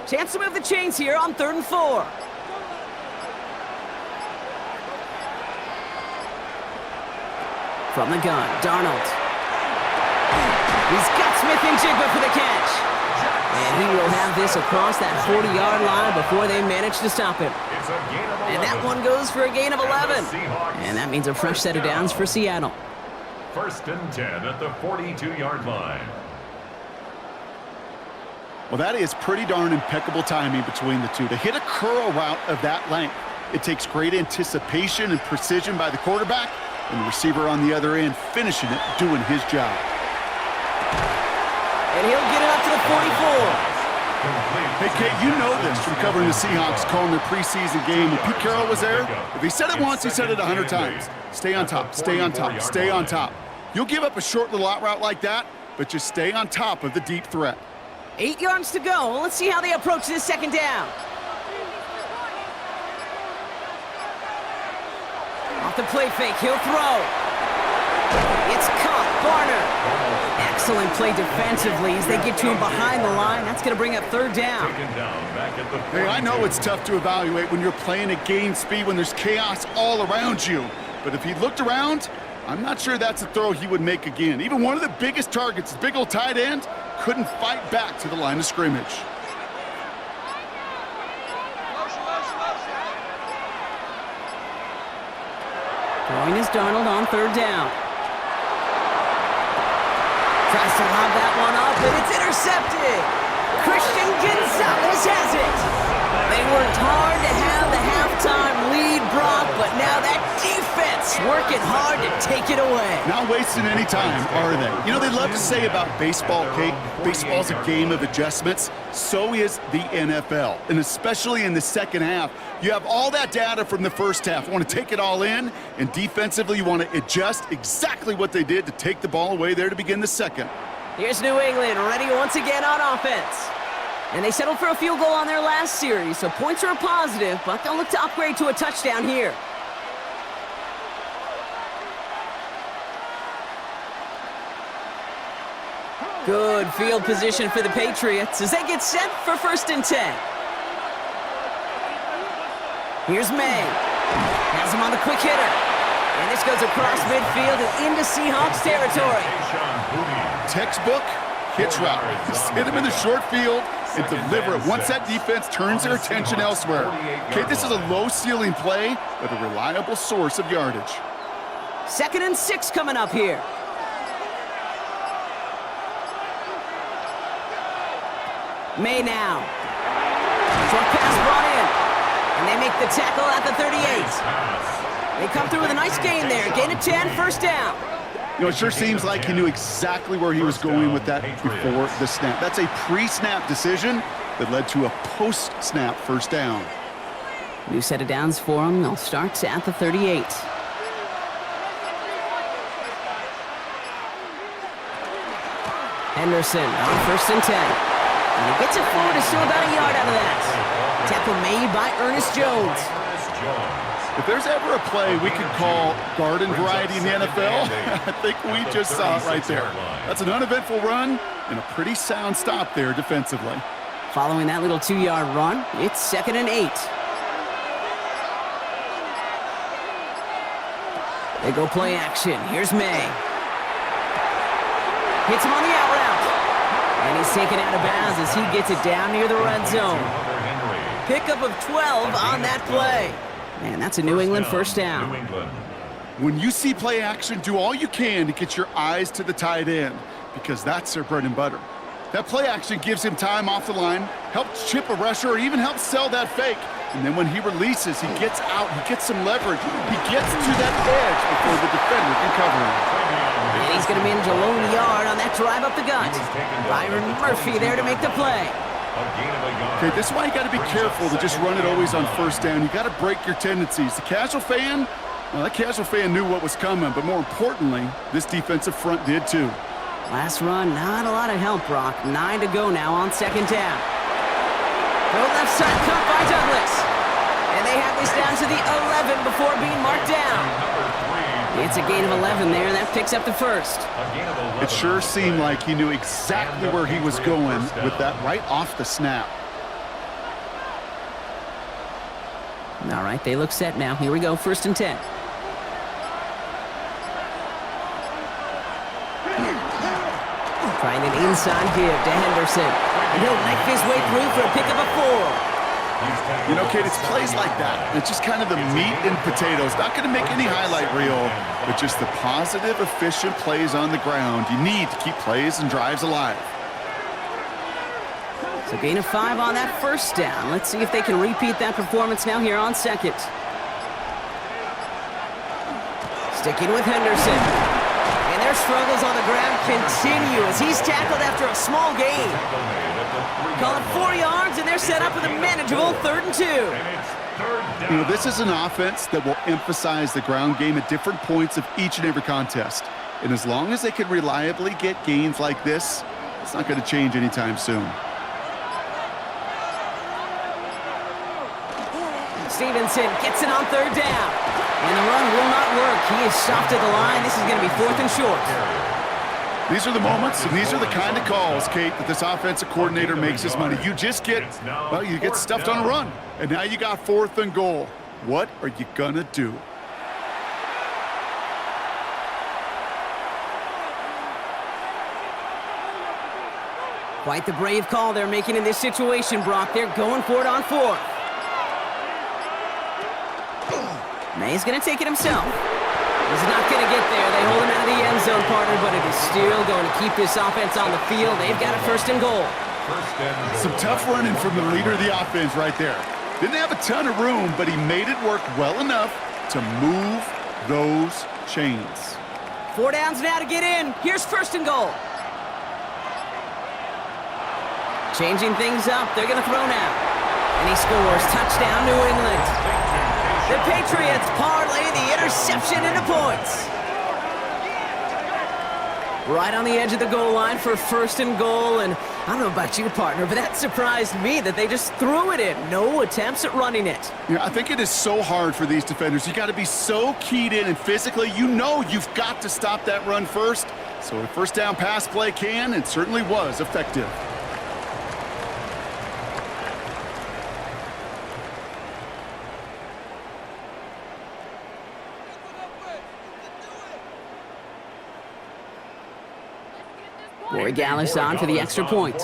Chance to move the chains here on 3rd and 4. From the gun, Darnold. He's got Smith and Jigba for the catch. And he will have this across that 40-yard line before they manage to stop him. And that one goes for a gain of 11. And that means a fresh set of downs for Seattle. 1st and 10 at the 42-yard line. Well, that is pretty darn impeccable timing between the two. To hit a curl route of that length, it takes great anticipation and precision by the quarterback, and the receiver on the other end finishing it, doing his job. And he'll get it up to the 44. Hey, Kate, you know this from covering the Seahawks, calling their preseason game. When Pete Carroll was there, if he said it once, he said it 100 times. Stay on top, stay on top, stay on top. You'll give up a short little out route like that, but just stay on top of the deep threat. 8 yards to go. Let's see how they approach this 2nd down. Off the play fake, he'll throw. It's caught, Barner. Excellent play defensively as they get to him behind the line. That's going to bring up 3rd down. Hey, I know it's tough to evaluate when you're playing at game speed, when there's chaos all around you. But if he looked around, I'm not sure that's a throw he would make again. Even one of the biggest targets, the big old tight end, couldn't fight back to the line of scrimmage. Throwing is Darnold on 3rd down. Tries to lob that one up, and it's intercepted. Christian Gonzalez has it. They worked hard to have the halftime lead, Brock, but now that defense working hard to take it away. Not wasting any time, are they? You know, they love to say about baseball, Kate, baseball's a game of adjustments. So is the NFL, and especially in the second half. You have all that data from the first half. You want to take it all in, and defensively you want to adjust exactly what they did to take the ball away there to begin the second. Here's New England ready once again on offense. And they settled for a field goal on their last series, so points are a positive, but they'll look to upgrade to a touchdown here. Good field position for the Patriots as they get set for 1st and 10. Here's Maye. Has him on the quick hitter. And this goes across midfield and into Seahawks territory. Textbook hitch route. Just hit him in the short field and deliver it once that defense turns their attention elsewhere. Okay, this is a low-ceiling play, but a reliable source of yardage. 2nd and 6 coming up here. Maye now. Short pass brought in. And they make the tackle at the 38. They come through with a nice gain there. Gain of 10, first down. You know, it sure seems like he knew exactly where he was going with that before the snap. That's a pre-snap decision that led to a post-snap first down. New set of downs for them. They'll start at the 38. Henderson on first and 10. And he gets it forward to still about a yard out of that. Tackle made by Ernest Jones. If there's ever a play we could call garden variety in the NFL, I think we just saw it right there. That's an uneventful run and a pretty sound stop there defensively. Following that little 2-yard run, it's 2nd and 8. They go play action. Here's Maye. Hits him on the out route. And he's taken out of bounds as he gets it down near the red zone. Pickup of 12 on that play. Man, that's a New England first down. When you see play action, do all you can to get your eyes to the tight end because that's their bread and butter. That play action gives him time off the line, helps chip a rusher, or even helps sell that fake. And then when he releases, he gets out, he gets some leverage. He gets to that edge before the defender can cover him. And he's going to manage a lone yard on that drive up the gut. Byron Murphy there to make the play. Okay, this is why you got to be careful to just run it always on first down. You got to break your tendencies. The casual fan, well, that casual fan knew what was coming, but more importantly, this defensive front did too. Last run, not a lot of help, Brock. 9 to go now on second down. Go left side cut by Douglas. And they have this down to the 11 before being marked down. It's a gain of 11 there, and that picks up the first. It sure seemed like he knew exactly where he was going with that right off the snap. All right, they look set now. Here we go, 1st and 10. Trying an inside give to Henderson. And he'll knife his way through for a pickup of 4. You know, Kate, it's plays like that. It's just kind of the meat and potatoes. Not going to make any highlight reel, but just the positive, efficient plays on the ground. You need to keep plays and drives alive. So gain of 5 on that first down. Let's see if they can repeat that performance now here on second. Sticking with Henderson. And their struggles on the ground continue as he's tackled after a small gain. Call it 4 yards, and they're set up with a manageable 3rd and 2. You know, this is an offense that will emphasize the ground game at different points of each and every contest. And as long as they can reliably get gains like this, it's not going to change anytime soon. Stevenson gets it on 3rd down. And the run will not work. He is stopped at the line. This is going to be 4th and short. These are the moments, and these are the kind of calls, Kate, that this offensive coordinator makes his money. You just get, well, you get stuffed on a run, and now you got 4th and goal. What are you going to do? Quite the brave call they're making in this situation, Brock. They're going for it on 4th. Maye's going to take it himself. He's not going to get there. They hold him out of the end zone, partner, but it is still going to keep this offense on the field. They've got a 1st and goal. Some tough running from the leader of the offense right there. Didn't have a ton of room, but he made it work well enough to move those chains. 4 downs now to get in. Here's 1st and goal. Changing things up. They're going to throw now. And he scores. Touchdown, New England. The Patriots parlay the interception into points. Right on the edge of the goal line for 1st and goal. And I don't know about you, partner, but that surprised me that they just threw it in. No attempts at running it. Yeah, I think it is so hard for these defenders. You got to be so keyed in and physically, you know you've got to stop that run first. So a 1st down pass play can and certainly was effective. Roy Gallis on for the extra point.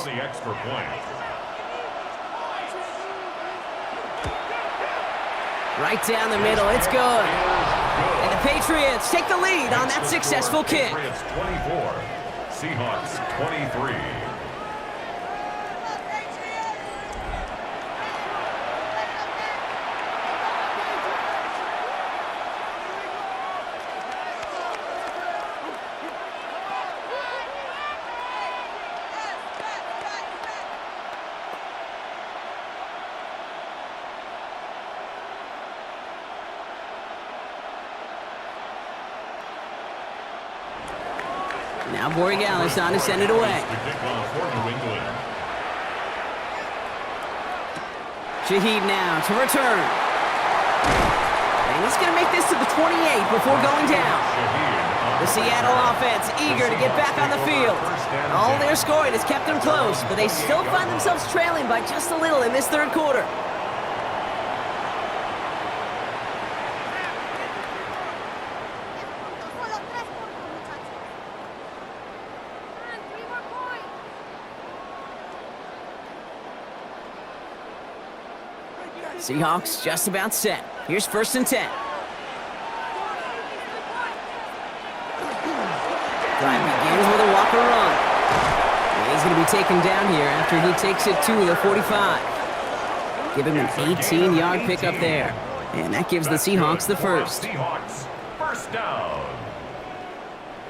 Right down the middle, it's good. And the Patriots take the lead on that successful kick. Patriots 24, Seahawks 23. Now Borregales on to send it away. Shaheed now to return. And he's going to make this to the 28 before going down. The Seattle offense eager to get back on the field. All their scoring has kept them close, but they still find themselves trailing by just a little in this third quarter. Seahawks just about set. Here's 1st and 10. Drive begins with a Walker run. And he's going to be taken down here after he takes it to the 45. Give him an 18-yard pickup there. And that gives the Seahawks the first. First down.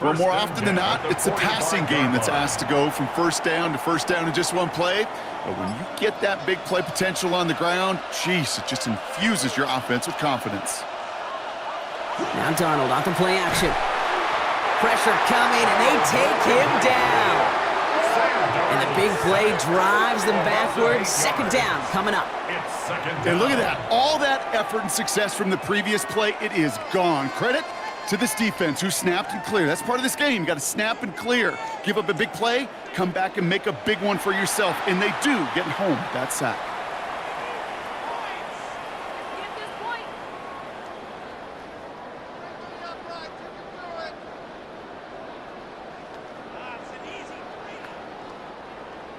Well, more often than not, it's the passing game that's asked to go from first down in just one play. But when you get that big play potential on the ground, geez, it just infuses your offense with confidence. Now Darnold off the play action. Pressure coming, and they take him down. And the big play drives them backwards. 2nd down coming up. And look at that. All that effort and success from the previous play, it is gone. Credit to this defense who snapped and cleared. That's part of this game. You got to snap and clear. Give up a big play, come back and make a big one for yourself. And they do, getting home with that sack.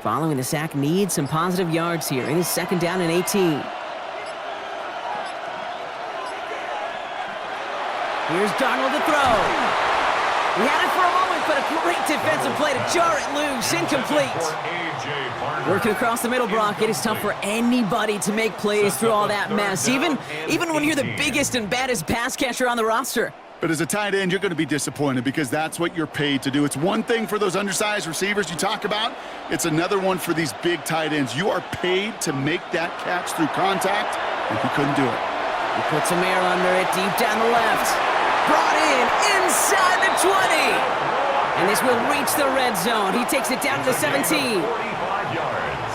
Following the sack needs some positive yards here. It is 2nd down and 18. Here's Darnold to throw. He had it for a moment, but a great defensive play to jar it loose. Incomplete. Working across the middle, Brock. It is tough for anybody to make plays through all that mess, even when you're the biggest and baddest pass catcher on the roster. But as a tight end, you're going to be disappointed because that's what you're paid to do. It's one thing for those undersized receivers you talk about. It's another one for these big tight ends. You are paid to make that catch through contact, and he couldn't do it. He puts some air under it deep down the left. Brought in inside the 20. And this will reach the red zone. He takes it down to the 17. 45 yards.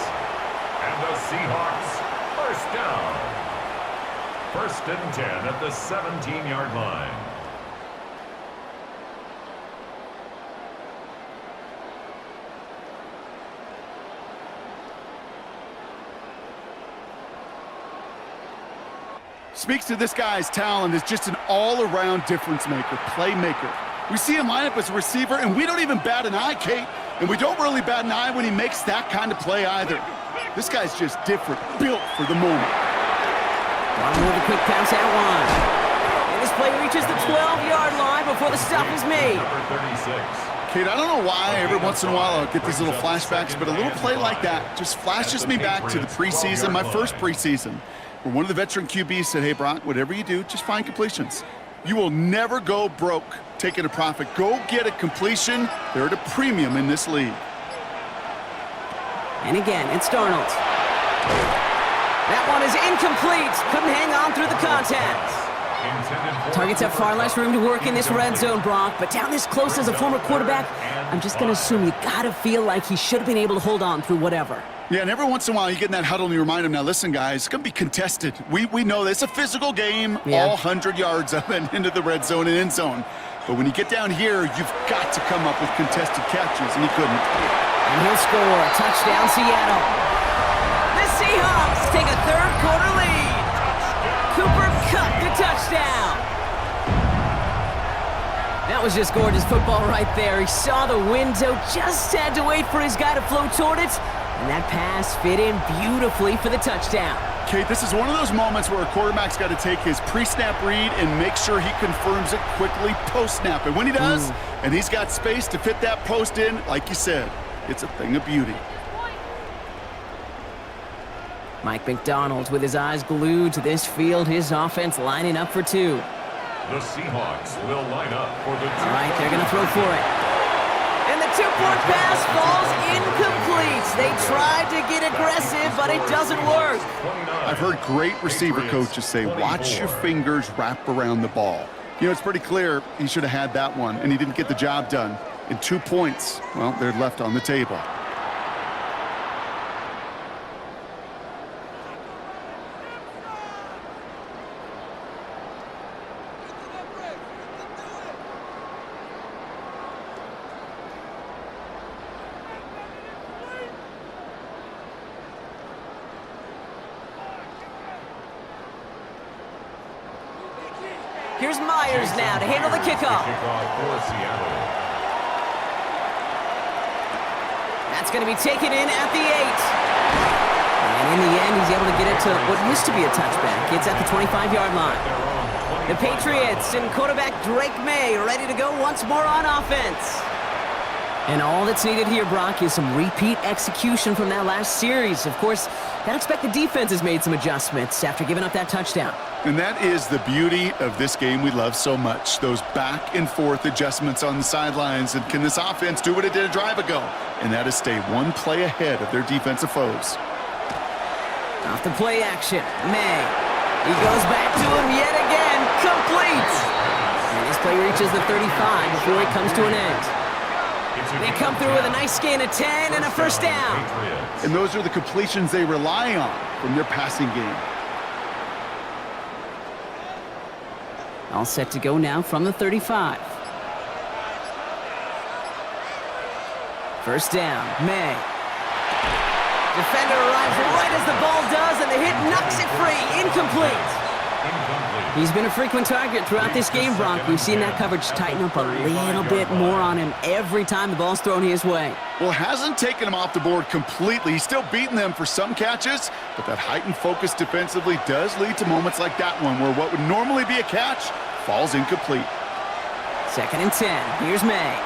And the Seahawks, first down. 1st and 10 at the 17-yard line. Speaks to this guy's talent as just an all-around difference maker, playmaker. We see him line up as a receiver, and we don't even bat an eye, Kate. And we don't really bat an eye when he makes that kind of play either. This guy's just different, built for the moment. With a quick pass out line. And this play reaches the 12-yard line before the stop is made. Number 36. Kate, I don't know why every once in a while I'll get these little flashbacks, but a little play like that just flashes me back to the preseason, my first preseason, where one of the veteran QBs said, hey, Brock, whatever you do, just find completions. You will never go broke taking a profit. Go get a completion. They're at a premium in this league. And again, it's Darnold. That one is incomplete. Couldn't hang on through the contact. Targets have far less room to work in this red zone, Brock, but down this close as a former quarterback, I'm just going to assume you got to feel like he should have been able to hold on through whatever. Yeah, and every once in a while you get in that huddle and you remind him, now listen, guys, it's going to be contested. We know this. It's a physical game, all 100 yards up and into the red zone and end zone. But when you get down here, you've got to come up with contested catches, and he couldn't. And he'll score. Touchdown, Seattle. The Seahawks take a third quarter lead. Cooper Kupp the touchdown. That was just gorgeous football right there. He saw the window, just had to wait for his guy to float toward it, and that pass fit in beautifully for the touchdown. Kate, this is one of those moments where a quarterback's got to take his pre-snap read and make sure he confirms it quickly post-snap. And when he does, and he's got space to fit that post in, like you said, it's a thing of beauty. Mike McDonald with his eyes glued to this field, his offense lining up for two. The Seahawks will line up for the All right, they're going to throw for it. And the two-point pass falls incomplete. They tried to get aggressive, but it doesn't work. I've heard great receiver coaches say, watch your fingers wrap around the ball. You know, it's pretty clear he should have had that one, and he didn't get the job done. and 2 points, well, they're left on the table. Here's Myers now to handle the kickoff. Kickoff for Seattle. That's going to be taken in at the 8. And in the end, he's able to get it to what used to be a touchback. It's at the 25-yard line. The Patriots and quarterback Drake Maye ready to go once more on offense. And all that's needed here, Brock, is some repeat execution from that last series. Of course, I'd expect the defense has made some adjustments after giving up that touchdown. And that is the beauty of this game we love so much, those back-and-forth adjustments on the sidelines. And can this offense do what it did a drive ago? And that is stay one play ahead of their defensive foes. Off the play action, Maye. He goes back to him yet again, complete. And this play reaches the 35 before it comes to an end. They come through with a nice gain of 10 and a first down. And those are the completions they rely on from their passing game. All set to go now from the 35. First down, Maye. Defender arrives right as the ball does, and the hit knocks it free. Incomplete. He's been a frequent target throughout this game, Brock. We've seen that coverage tighten up a little bit more on him every time the ball's thrown his way. Well, hasn't taken him off the board completely. He's still beating them for some catches, but that heightened focus defensively does lead to moments like that one where what would normally be a catch falls incomplete. 2nd and 10. Here's Maye.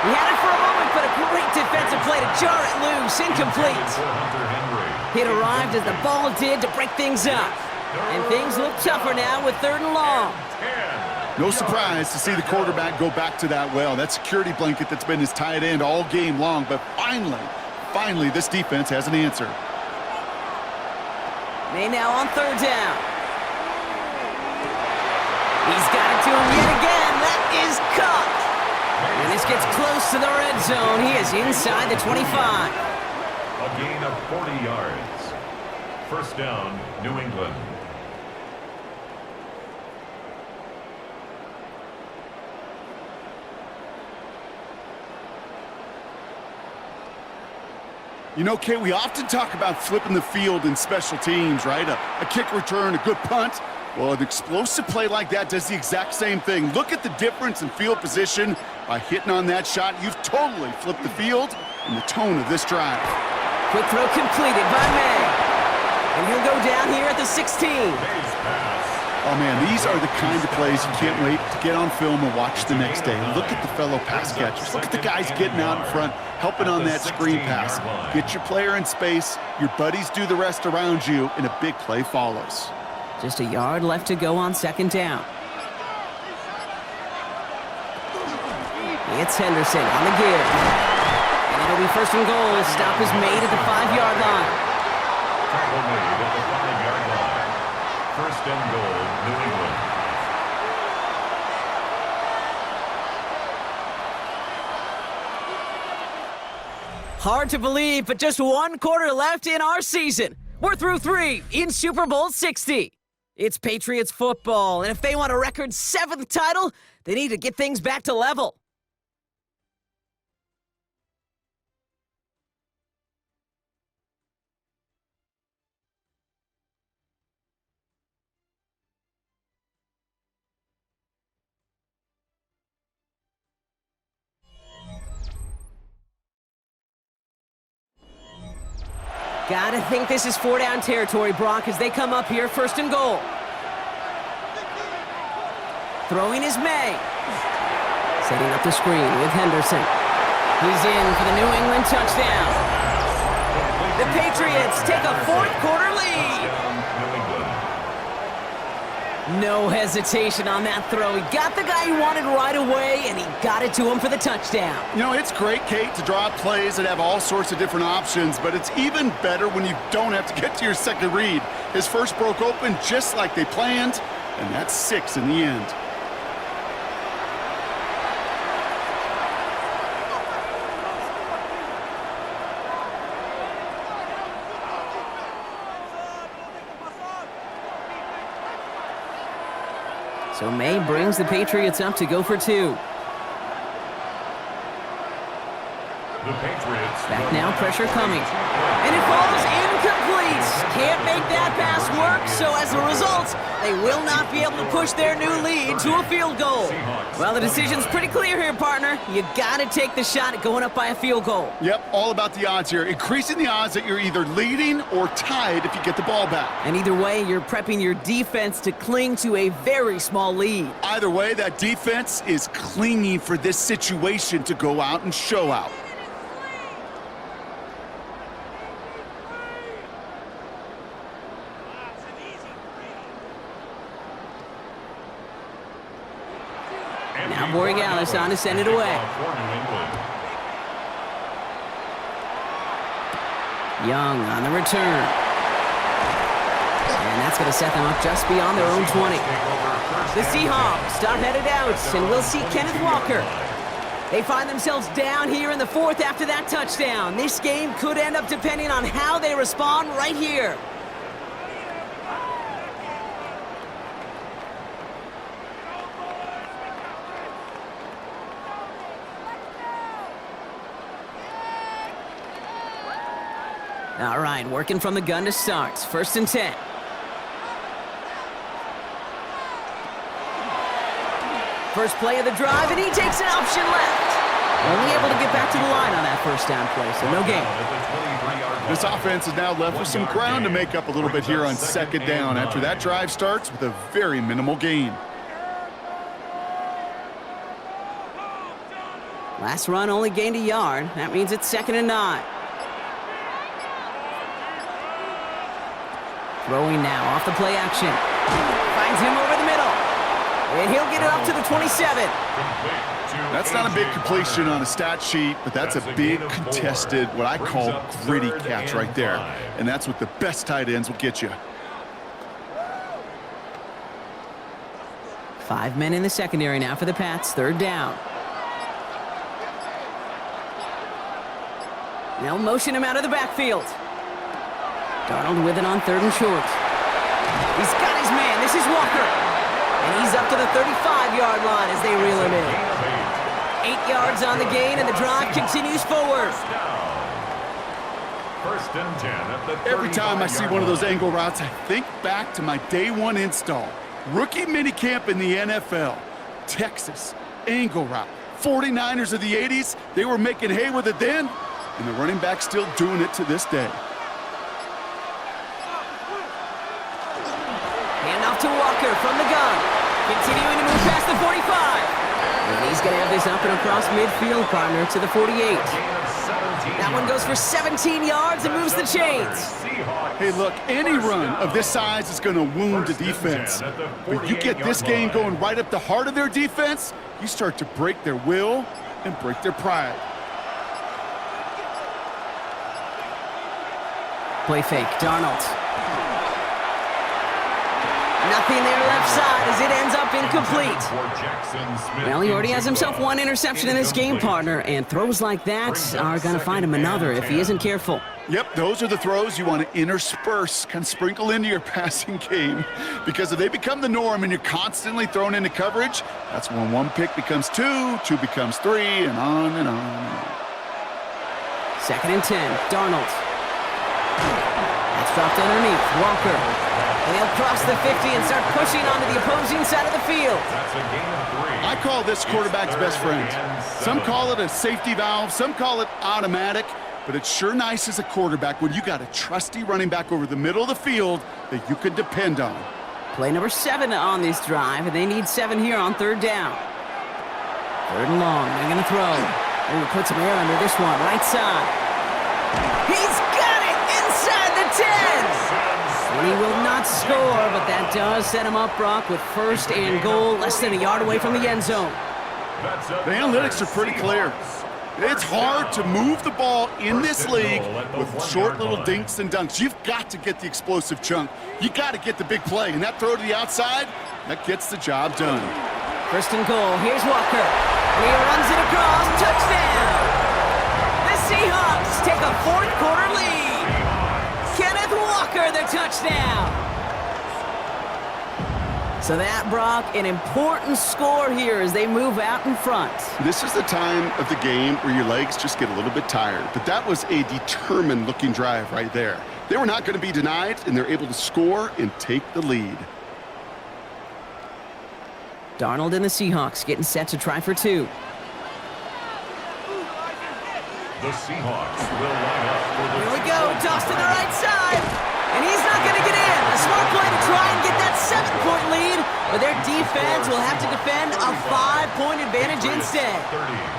He had it for a moment, but a great defensive play to jar it loose. Incomplete. It arrived as the ball did to break things up. And things look tougher now with 3rd and long. No surprise to see the quarterback go back to that well. That security blanket that's been his tight end all game long. But finally, this defense has an answer. Maye now on 3rd down. He's got it to him yet again. That is caught. And this gets close to the red zone. He is inside the 25. A gain of 40 yards. First down, New England. You know, Kate, we often talk about flipping the field in special teams, right? A kick return, a good punt. Well, an explosive play like that does the exact same thing. Look at the difference in field position. By hitting on that shot, you've totally flipped the field and the tone of this drive. Quick throw completed by Maye. And he'll go down here at the 16. Oh, man, these are the kind of plays you can't wait to get on film and watch the next day. Look at the fellow pass catchers. Look at the guys getting out in front, helping on that screen pass. Get your player in space, your buddies do the rest around you, and a big play follows. Just a yard left to go on 2nd down. It's Henderson on the give. And it'll be 1st and goal. Stop is made at the 5-yard line. Tackle made at the 5-yard line. 1st and goal, New England. Hard to believe, but just 1 quarter left in our season. We're through 3 in Super Bowl 60. It's Patriots football, and if they want a record 7th title, they need to get things back to level. Gotta think this is 4-down territory, Brock, as they come up here 1st and goal. Throwing is Maye. Setting up the screen with Henderson. He's in for the New England touchdown. The Patriots take a 4th quarter lead. No hesitation on that throw. He got the guy he wanted right away, and he got it to him for the touchdown. You know, it's great, Kate, to draw up plays that have all sorts of different options, but it's even better when you don't have to get to your second read. His first broke open just like they planned, and that's 6 in the end. So Maye brings the Patriots up to go for 2. The Patriots. Back now, pressure coming. And it falls incomplete. Can't make that pass work, so as a result, they will not be able to push their new lead to a field goal. Well, the decision's pretty clear here, partner. You gotta take the shot at going up by a field goal. Yep, all about the odds here. Increasing the odds that you're either leading or tied if you get the ball back. And either way, you're prepping your defense to cling to a very small lead. Either way, that defense is clinging for this situation to go out and show out. Now Borregales on to send it away. Young on the return. And that's going to set them up just beyond their own 20. The Seahawks start headed out, and we'll see Kenneth Walker. They find themselves down here in the 4th after that touchdown. This game could end up depending on how they respond right here. All right, working from the gun to start. 1st and 10. First play of the drive, and he takes an option left. Only able to get back to the line on that 1st down play, so no gain. This offense is now left with some ground to make up a little bit here on 2nd down after that drive starts with a very minimal gain. Last run only gained a yard. That means it's 2nd and 9. Throwing now off the play action. Finds him over the middle. And he'll get it up to the 27. That's not a big completion on a stat sheet, but that's a big contested, what I call gritty catch right there. And that's what the best tight ends will get you. 5 men in the secondary now for the Pats. 3rd down. They'll motion him out of the backfield. Darnold with it on 3rd and short. He's got his man. This is Walker. And he's up to the 35-yard line as they reel him in. 8 yards on the gain, and the drive continues forward. 1st and 10 at the Every time I see one of those angle routes, I think back to my day 1 install. Rookie minicamp in the NFL. Texas, angle route. 49ers of the 80s, they were making hay with it then, and the running back's still doing it to this day. Handoff to Walker from the gun. Continuing to move past the 45. And he's going to have this up and across midfield, partner, to the 48. That one goes for 17 yards and moves the chains. Hey, look, any run of this size is going to wound the defense. But you get this game going right up the heart of their defense, you start to break their will and break their pride. Play fake, Darnold. Nothing there left side as it ends up incomplete. Well, he already has himself 1 interception in this game, partner, and throws like that are going to find him another if he isn't careful. Yep, those are the throws you want to intersperse, kind of sprinkle into your passing game. Because if they become the norm and you're constantly thrown into coverage, that's when 1 pick becomes 2, 2 becomes 3, and on and on and on. 2nd and 10, Darnold. That's dropped underneath, Walker. And he'll cross the 50 and start pushing onto the opposing side of the field. I call this quarterback's best friend. Some call it a safety valve, some call it automatic, but it's sure nice as a quarterback when you got a trusty running back over the middle of the field that you can depend on. Play number 7 on this drive, and they need 7 here on 3rd down. 3rd and long, they're going to throw. Ooh, put some air under this one, right side. He's got it inside the 10! And he will not score, but that does set him up, Brock, with 1st and goal, less than a yard away from the end zone. The analytics are pretty clear. It's hard to move the ball in this league with short little dinks and dunks. You've got to get the explosive chunk. You got to get the big play, and that throw to the outside, that gets the job done. 1st and goal. Here's Walker. And he runs it across. Touchdown! The Seahawks take a 4th quarter lead. Kenneth Walker, the touchdown. So that, Brock, an important score here as they move out in front. This is the time of the game where your legs just get a little bit tired. But that was a determined-looking drive right there. They were not going to be denied, and they're able to score and take the lead. Darnold and the Seahawks getting set to try for two. The Seahawks will line up for the... Here we go, toss to the right side. And he's not going to get in. A smart play to try and get that 7-point lead, but their defense will have to defend a 5-point advantage instead.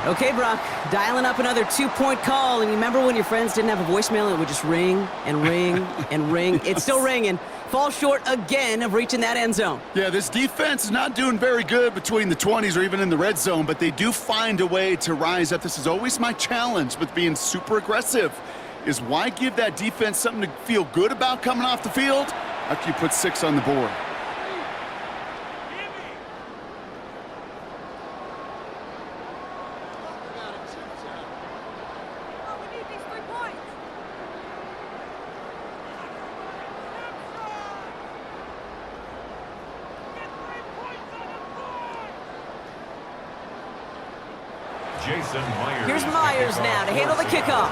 Okay, Brock, dialing up another 2-point call, and you remember when your friends didn't have a voicemail, it would just ring and ring and ring. It's still ringing. Fall short again of reaching that end zone. Yeah, this defense is not doing very good between the 20s or even in the red zone, but they do find a way to rise up. This is always my challenge with being super aggressive, is why give that defense something to feel good about coming off the field after you put 6 on the board? Here's Myers now to handle the kickoff.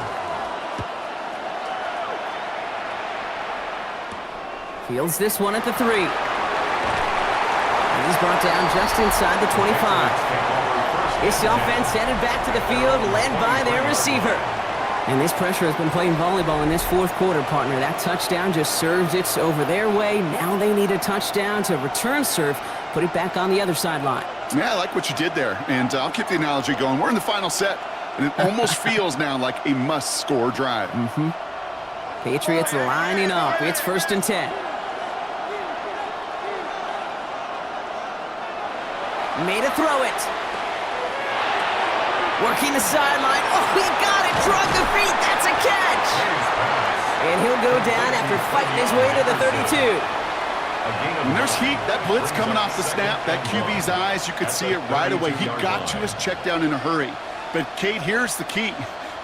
Fields this one at the 3. And he's brought down just inside the 25. This offense headed back to the field, led by their receiver. And this pressure has been playing volleyball in this fourth quarter, partner. That touchdown just serves it over their way. Now they need a touchdown to return serve, put it back on the other sideline. Yeah, I like what you did there, and I'll keep the analogy going. We're in the final set, and it almost feels now like a must-score drive. Patriots lining up. It's 1st and 10. Made a throw it. Working the sideline. Oh, he got it. Drug the feet. That's a catch. And he'll go down after fighting his way to the 32. When there's heat, that blitz coming off the snap, that QB's eyes, you could see it right away. He got to his check down in a hurry. But, Kate, here's the key.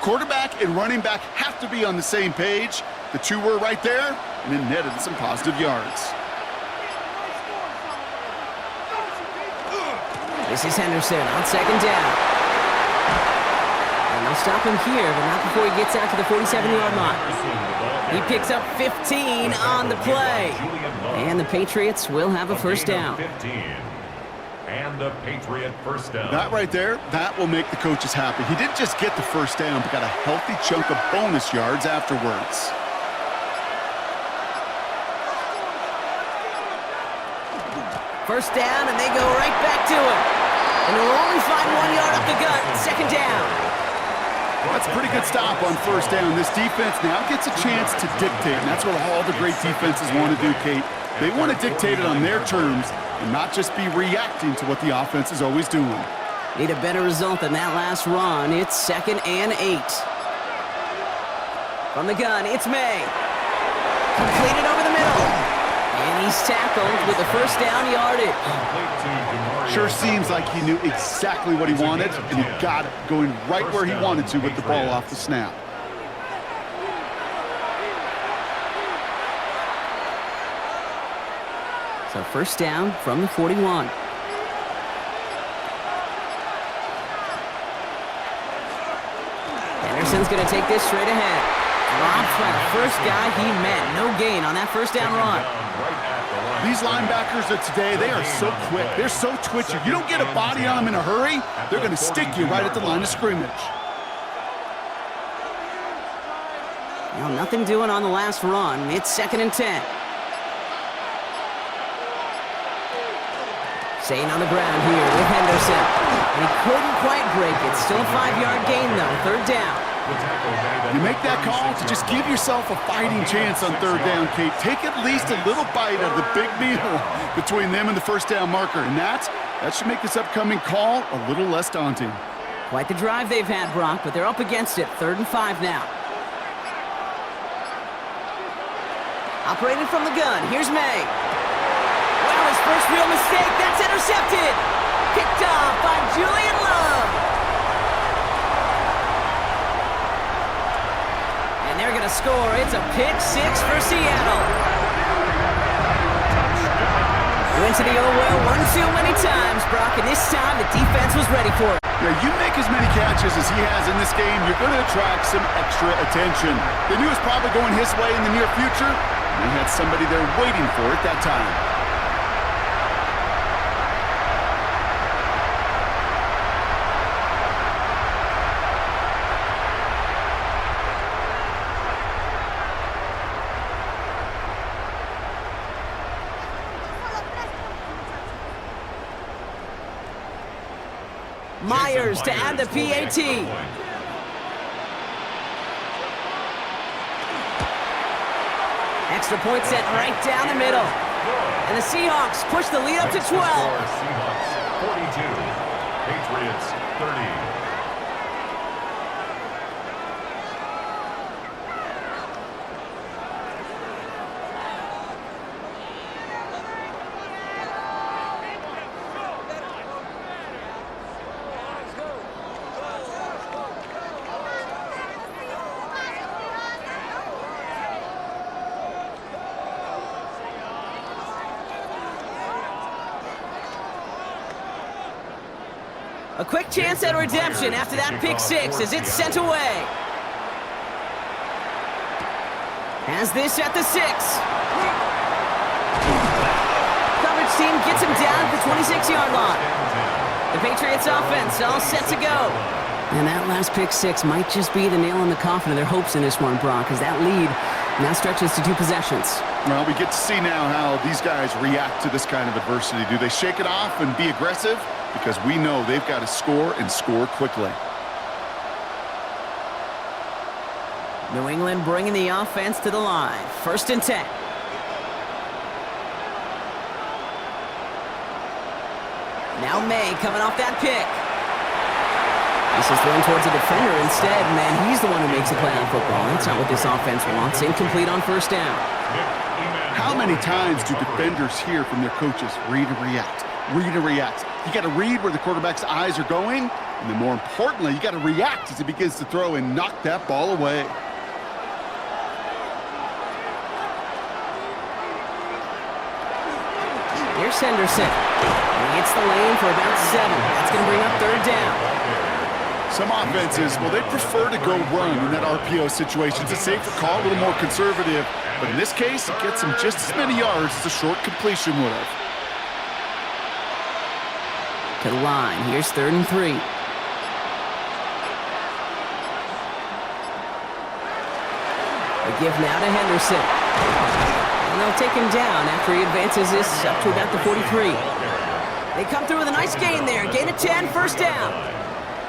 Quarterback and running back have to be on the same page. The two were right there, and it netted some positive yards. This is Henderson on 2nd down. And they'll stop him here, but not before he gets out to the 47-yard line. He picks up 15 on the play. And the Patriots will have a 1st down. And the Patriot 1st down. That right there, that will make the coaches happy. He didn't just get the 1st down, but got a healthy chunk of bonus yards afterwards. First down, and they go right back to it. And they'll only find 1 yard up the gut. 2nd down. Well, that's a pretty good stop on 1st down. This defense now gets a chance to dictate, and that's what all the great defenses want to do, Kate. They want to dictate it on their terms and not just be reacting to what the offense is always doing. Need a better result than that last run. It's 2nd and 8. From the gun, it's Maye. Completed over the middle. And he's tackled with the 1st down yardage. Sure seems like he knew exactly what he wanted, and he got it, going right where he wanted to with the ball off the snap. So 1st down from the 41. Henderson's going to take this straight ahead. Drops by the first guy he met. No gain on that 1st down run. These linebackers of today, they are so quick. They're so twitchy. You don't get a body on them in a hurry, they're going to stick you right at the line of scrimmage. Well, nothing doing on the last run. It's 2nd and 10. Staying on the ground here with Henderson. And he couldn't quite break it. Still a 5-yard gain, though. 3rd down. You make that call to just give yourself a fighting chance on 3rd down, Kate. Take at least a little bite of the big meal between them and the 1st down marker. And that should make this upcoming call a little less daunting. Quite the drive they've had, Brock, but they're up against it. 3rd and 5 now. Operating from the gun. Here's Maye. Well, his first real mistake. That's intercepted. Picked off by Julian Love. They're going to score. It's a pick 6 for Seattle. Went to the old well one too many times, Brock, and this time the defense was ready for it. Now, you make as many catches as he has in this game, you're going to attract some extra attention. They knew it was probably going his way in the near future, and they had somebody there waiting for it that time. Myers to add the PAT. Extra point set right down the middle. And the Seahawks push the lead up to 12. Seahawks 42, Patriots 30. A quick chance at redemption after that pick six as it's sent away. Has this at the 6. Coverage team gets him down at the 26-yard line. The Patriots offense all set to go. And that last pick six might just be the nail in the coffin of their hopes in this one, Brock, as that lead now stretches to 2 possessions. Well, we get to see now how these guys react to this kind of adversity. Do they shake it off and be aggressive? Because we know they've got to score and score quickly. New England bringing the offense to the line. 1st and 10. Now Maye coming off that pick. This is thrown towards a defender instead, man. He's the one who makes a play on football. That's not what this offense wants. Incomplete on 1st down. How many times do defenders hear from their coaches, read and react, read and react? You got to read where the quarterback's eyes are going, and then more importantly, you got to react as he begins to throw and knock that ball away. Here's Henderson. And he hits the lane for about 7. That's going to bring up 3rd down. Some offenses, well, they prefer to go run in that RPO situation. It's a safer call, a little more conservative. But in this case, it gets him just as many yards as a short completion would have. To the line. Here's 3rd and 3. The give now to Henderson. And they'll take him down after he advances this up to about the 43. They come through with a nice gain there. Gain of 10, 1st down.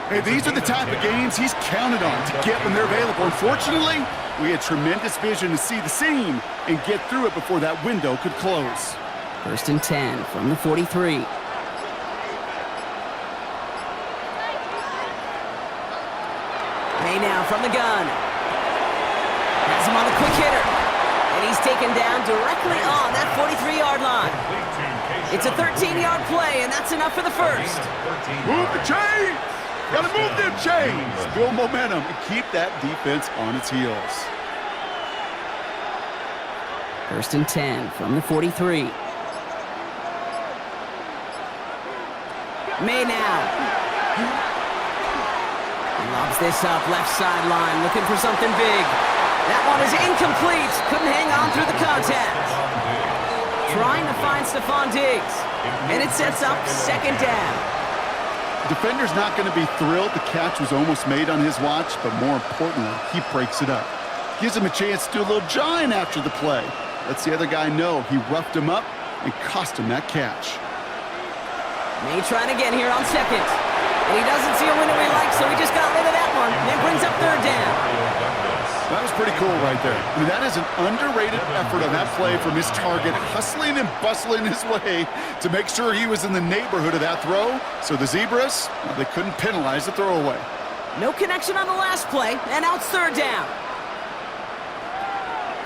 Hey, these are the type of gains he's counted on to get when they're available. Unfortunately, we had tremendous vision to see the seam and get through it before that window could close. 1st and 10 from the 43. Maye now from the gun. Has him on the quick hitter. And he's taken down directly on that 43-yard line. It's a 13-yard play, and that's enough for the 1st. Move the chains! Gotta move them chains! Build momentum and keep that defense on its heels. 1st and 10 from the 43. Maye now. Lobs this up, left sideline, looking for something big. That one is incomplete. Couldn't hang on through the contact. Trying to find Stephon Diggs. And it sets up 2nd down. Defender's not going to be thrilled the catch was almost made on his watch, but more importantly, he breaks it up. Gives him a chance to do a little jawing after the play. Lets the other guy know he roughed him up and cost him that catch. Maye trying again here on 2nd. And he doesn't see a window he likes, so he just got rid of that one. And brings up 3rd down. That was pretty cool right there. I mean, that is an underrated effort on that play from his target, hustling and bustling his way to make sure he was in the neighborhood of that throw. So the Zebras, well, they couldn't penalize the throwaway. No connection on the last play, and now it's 3rd down.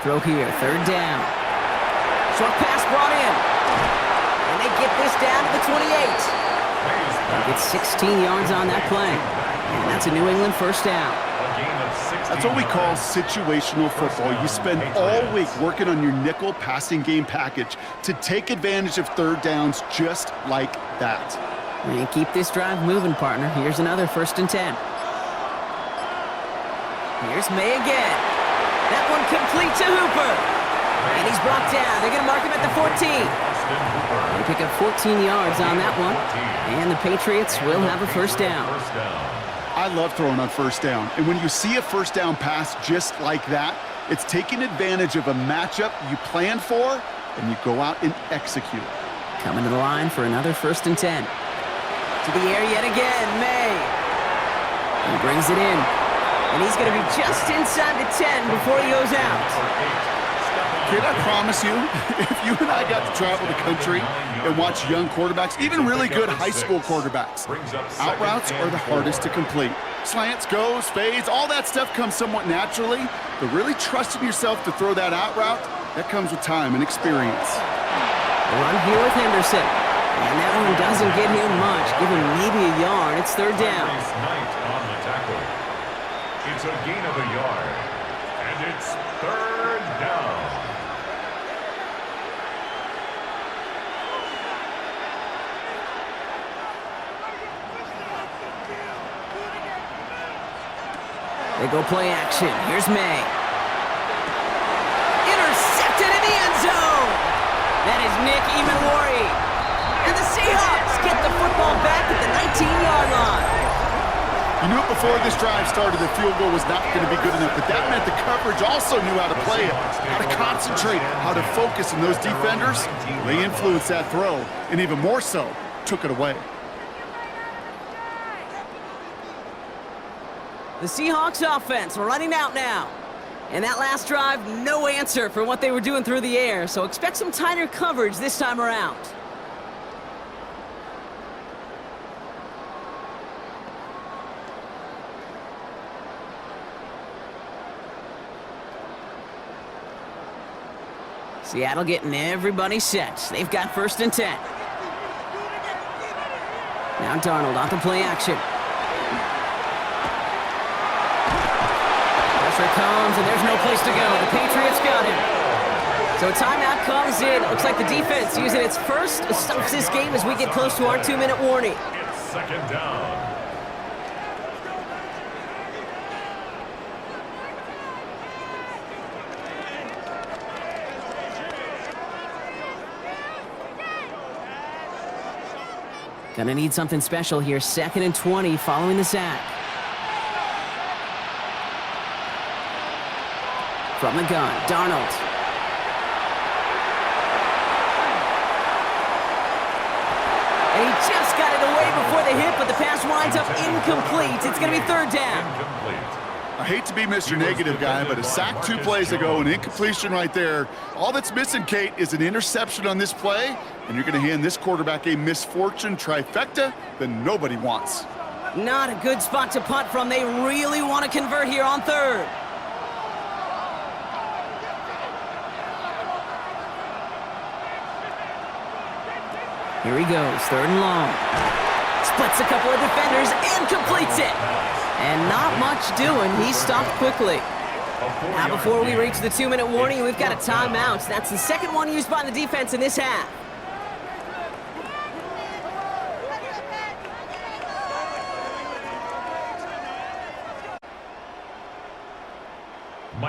Throw here, 3rd down. Short pass brought in. And they get this down to the 28. They get 16 yards on that play. And that's a New England 1st down. A gain of That's what we call situational football. You spend all week working on your nickel passing game package to take advantage of third downs just like that. And keep this drive moving, partner. Here's another 1st and 10. Here's Maye again. That one complete to Hooper. And he's brought down. They're going to mark him at the 14. They pick up 14 yards on that one. And the Patriots will have a 1st down. I love throwing on 1st down. And when you see a 1st down pass just like that, it's taking advantage of a matchup you planned for, and you go out and execute. Coming to the line for another 1st and 10. To the air yet again, Maye. He brings it in. And he's going to be just inside the 10 before he goes out. Kid, I promise you, if you and I got to travel the country and watch young quarterbacks, even really good high school quarterbacks, out routes are the hardest to complete. Slants, goes, fades, all that stuff comes somewhat naturally, but really trusting yourself to throw that out route, that comes with time and experience. Run here with Henderson. And that one doesn't get him much. Give him maybe a yard. It's 3rd down. It's a gain of a yard, and it's 3rd down. They go play action. Here's Maye. Intercepted in the end zone. That is Nick Imanwari. And the Seahawks get the football back at the 19-yard line. You knew it before this drive started, the field goal was not going to be good enough, but that meant the coverage also knew how to play it, how to concentrate, how to focus, and those defenders, they influenced that throw, and even more so, took it away. The Seahawks offense running out now. And that last drive, no answer for what they were doing through the air, so expect some tighter coverage this time around. Seattle getting everybody set. They've got 1st and 10. Now Darnold on to play action. Pressure comes, and there's no place to go. The Patriots got him. So a timeout comes in. Looks like the defense using its first stops this game as we get close to our 2-minute warning. It's 2nd down. Gonna need something special here. 2nd and 20 following the sack. From the gun, Darnold. And he just got it away before the hit, but the pass winds up incomplete. It's gonna be 3rd down. Incomplete. I hate to be Mr. Negative guy, but a sack 2 plays ago, an incompletion right there. All that's missing, Kate, is an interception on this play, and you're going to hand this quarterback a misfortune trifecta that nobody wants. Not a good spot to punt from. They really want to convert here on 3rd. Here he goes, 3rd and long. Splits a couple of defenders and completes it. And not much doing. He stopped quickly. Now before we reach the 2-minute warning, we've got a timeout. That's the 2nd one used by the defense in this half.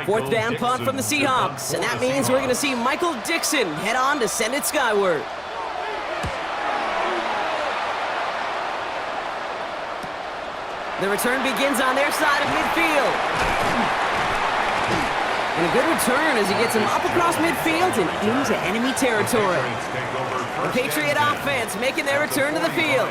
Fourth down punt from the Seahawks. And that means we're going to see Michael Dixon head on to send it skyward. The return begins on their side of midfield. And a good return as he gets him up across midfield and into enemy territory. The Patriot offense making their return to the field.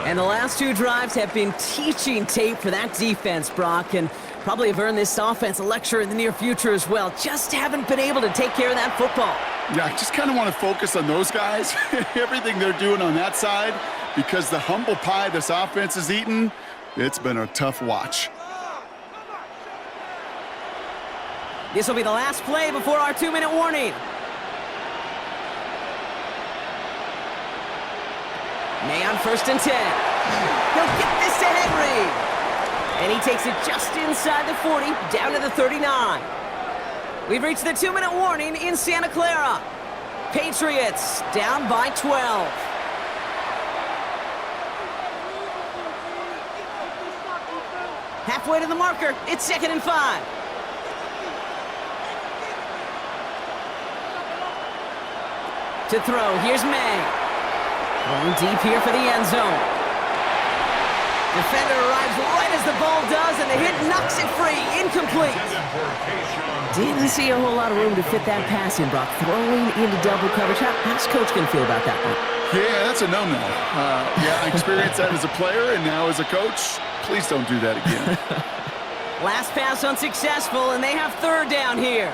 And the last 2 drives have been teaching tape for that defense, Brock, and probably have earned this offense a lecture in the near future as well. Just haven't been able to take care of that football. Yeah, I just kind of want to focus on those guys, everything they're doing on that side, because the humble pie this offense is eating, it's been a tough watch. This will be the last play before our 2-minute warning. Maye on 1st and 10. He'll get this to Henry. And he takes it just inside the 40, down to the 39. We've reached the 2-minute warning in Santa Clara. Patriots down by 12. Halfway to the marker, it's 2nd and 5. To throw, here's Maye. Going deep here for the end zone. Defender arrives right as the ball does, and the hit knocks it free. Incomplete. Didn't see a whole lot of room to fit that pass in, Brock. Throwing into double coverage. How's Coach going to feel about that one? Yeah, that's a no-no. Yeah, I experienced that as a player, and now as a coach, please don't do that again. Last pass unsuccessful, and they have 3rd down here.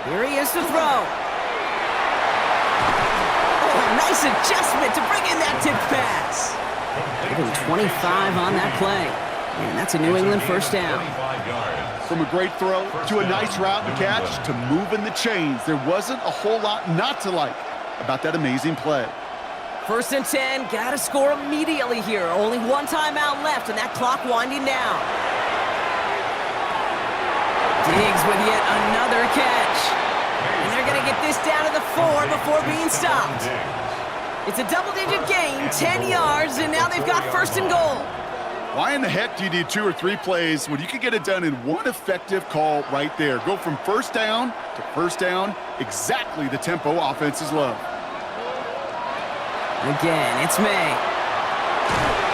Here he is to throw. Oh, nice adjustment to bring in that tipped pass. Give him 25 on that play. And that's a New England 1st down. From a great throw to a nice route and catch to moving the chains, there wasn't a whole lot not to like about that amazing play. 1st and 10, gotta score immediately here. Only 1 timeout left, and that clock winding down. Diggs with yet another catch. And they're gonna get this down to the 4 before being stopped. It's a double-digit gain, 10 yards, and now they've got 1st and goal. Why in the heck do you need 2 or 3 plays when you can get it done in one effective call right there? Go from 1st down to 1st down, exactly the tempo offenses love. Again, it's Maye.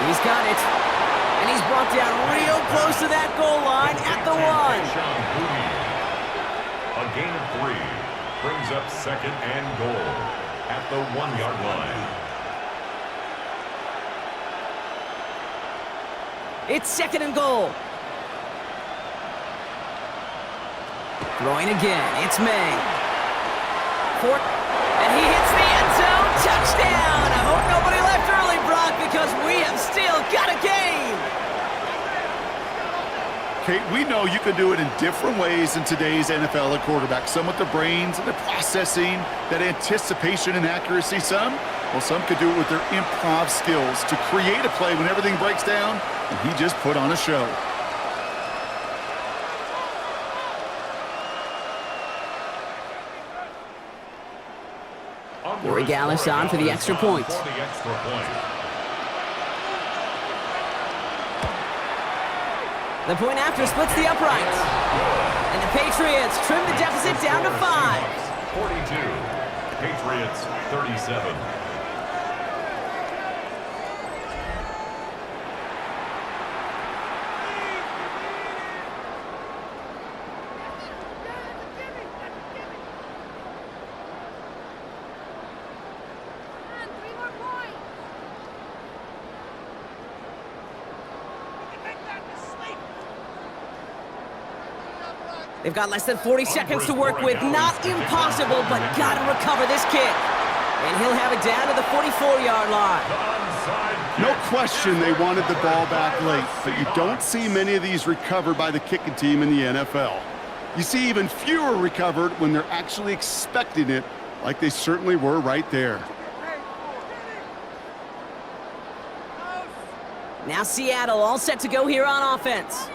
He's got it. And he's brought down real close to that goal line at the 1. A gain of 3 brings up 2nd and goal at the 1-yard line. It's 2nd and goal. Throwing again, it's Maye. And he hits the end zone. Touchdown! I hope nobody left early, Brock, because we have still got a game. Kate, we know you can do it in different ways in today's NFL at quarterback. Some with the brains and the processing, that anticipation and accuracy. Some could do it with their improv skills to create a play when everything breaks down, and he just put on a show. Gallis on for the extra point. The point after splits the uprights. And the Patriots trim the deficit down to 5. 42. Patriots 37. They've got less than 40 seconds to work with. Not impossible, but got to recover this kick. And he'll have it down to the 44-yard line. No question they wanted the ball back late, but you don't see many of these recovered by the kicking team in the NFL. You see even fewer recovered when they're actually expecting it, like they certainly were right there. Now Seattle all set to go here on offense.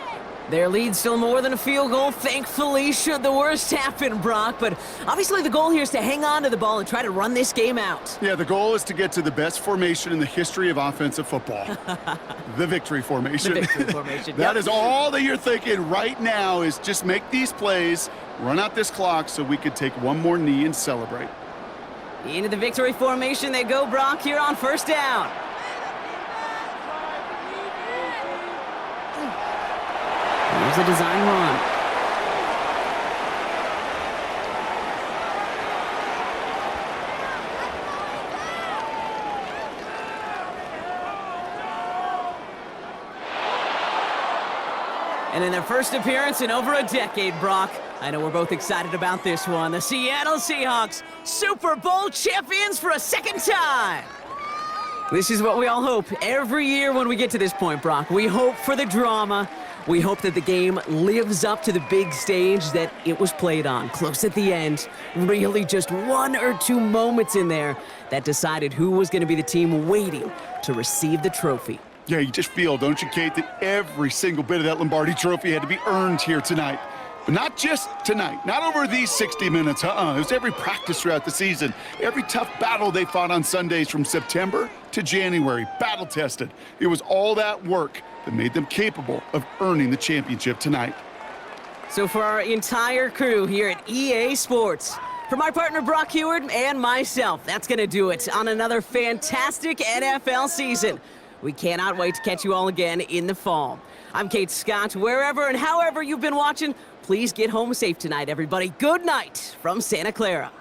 Their lead's still more than a field goal, thankfully, should the worst happen, Brock. But obviously the goal here is to hang on to the ball and try to run this game out. Yeah, the goal is to get to the best formation in the history of offensive football. The victory formation. The victory formation. That is all that you're thinking right now, is just make these plays, run out this clock so we could take one more knee and celebrate. Into the victory formation they go, Brock, here on 1st down. Here's a design run. And in their first appearance in over a decade, Brock, I know we're both excited about this one. The Seattle Seahawks, Super Bowl champions for a 2nd time. This is what we all hope every year when we get to this point, Brock. We hope for the drama. We hope that the game lives up to the big stage that it was played on. Close at the end, really just 1 or 2 moments in there that decided who was going to be the team waiting to receive the trophy. Yeah, you just feel, don't you, Kate, that every single bit of that Lombardi trophy had to be earned here tonight. But not just tonight, not over these 60 minutes, It was every practice throughout the season, every tough battle they fought on Sundays from September to January, battle-tested. It was all that work that made them capable of earning the championship tonight. So for our entire crew here at EA Sports, for my partner Brock Heward and myself, that's going to do it on another fantastic NFL season. We cannot wait to catch you all again in the fall. I'm Kate Scott. Wherever and however you've been watching, please get home safe tonight, everybody. Good night from Santa Clara.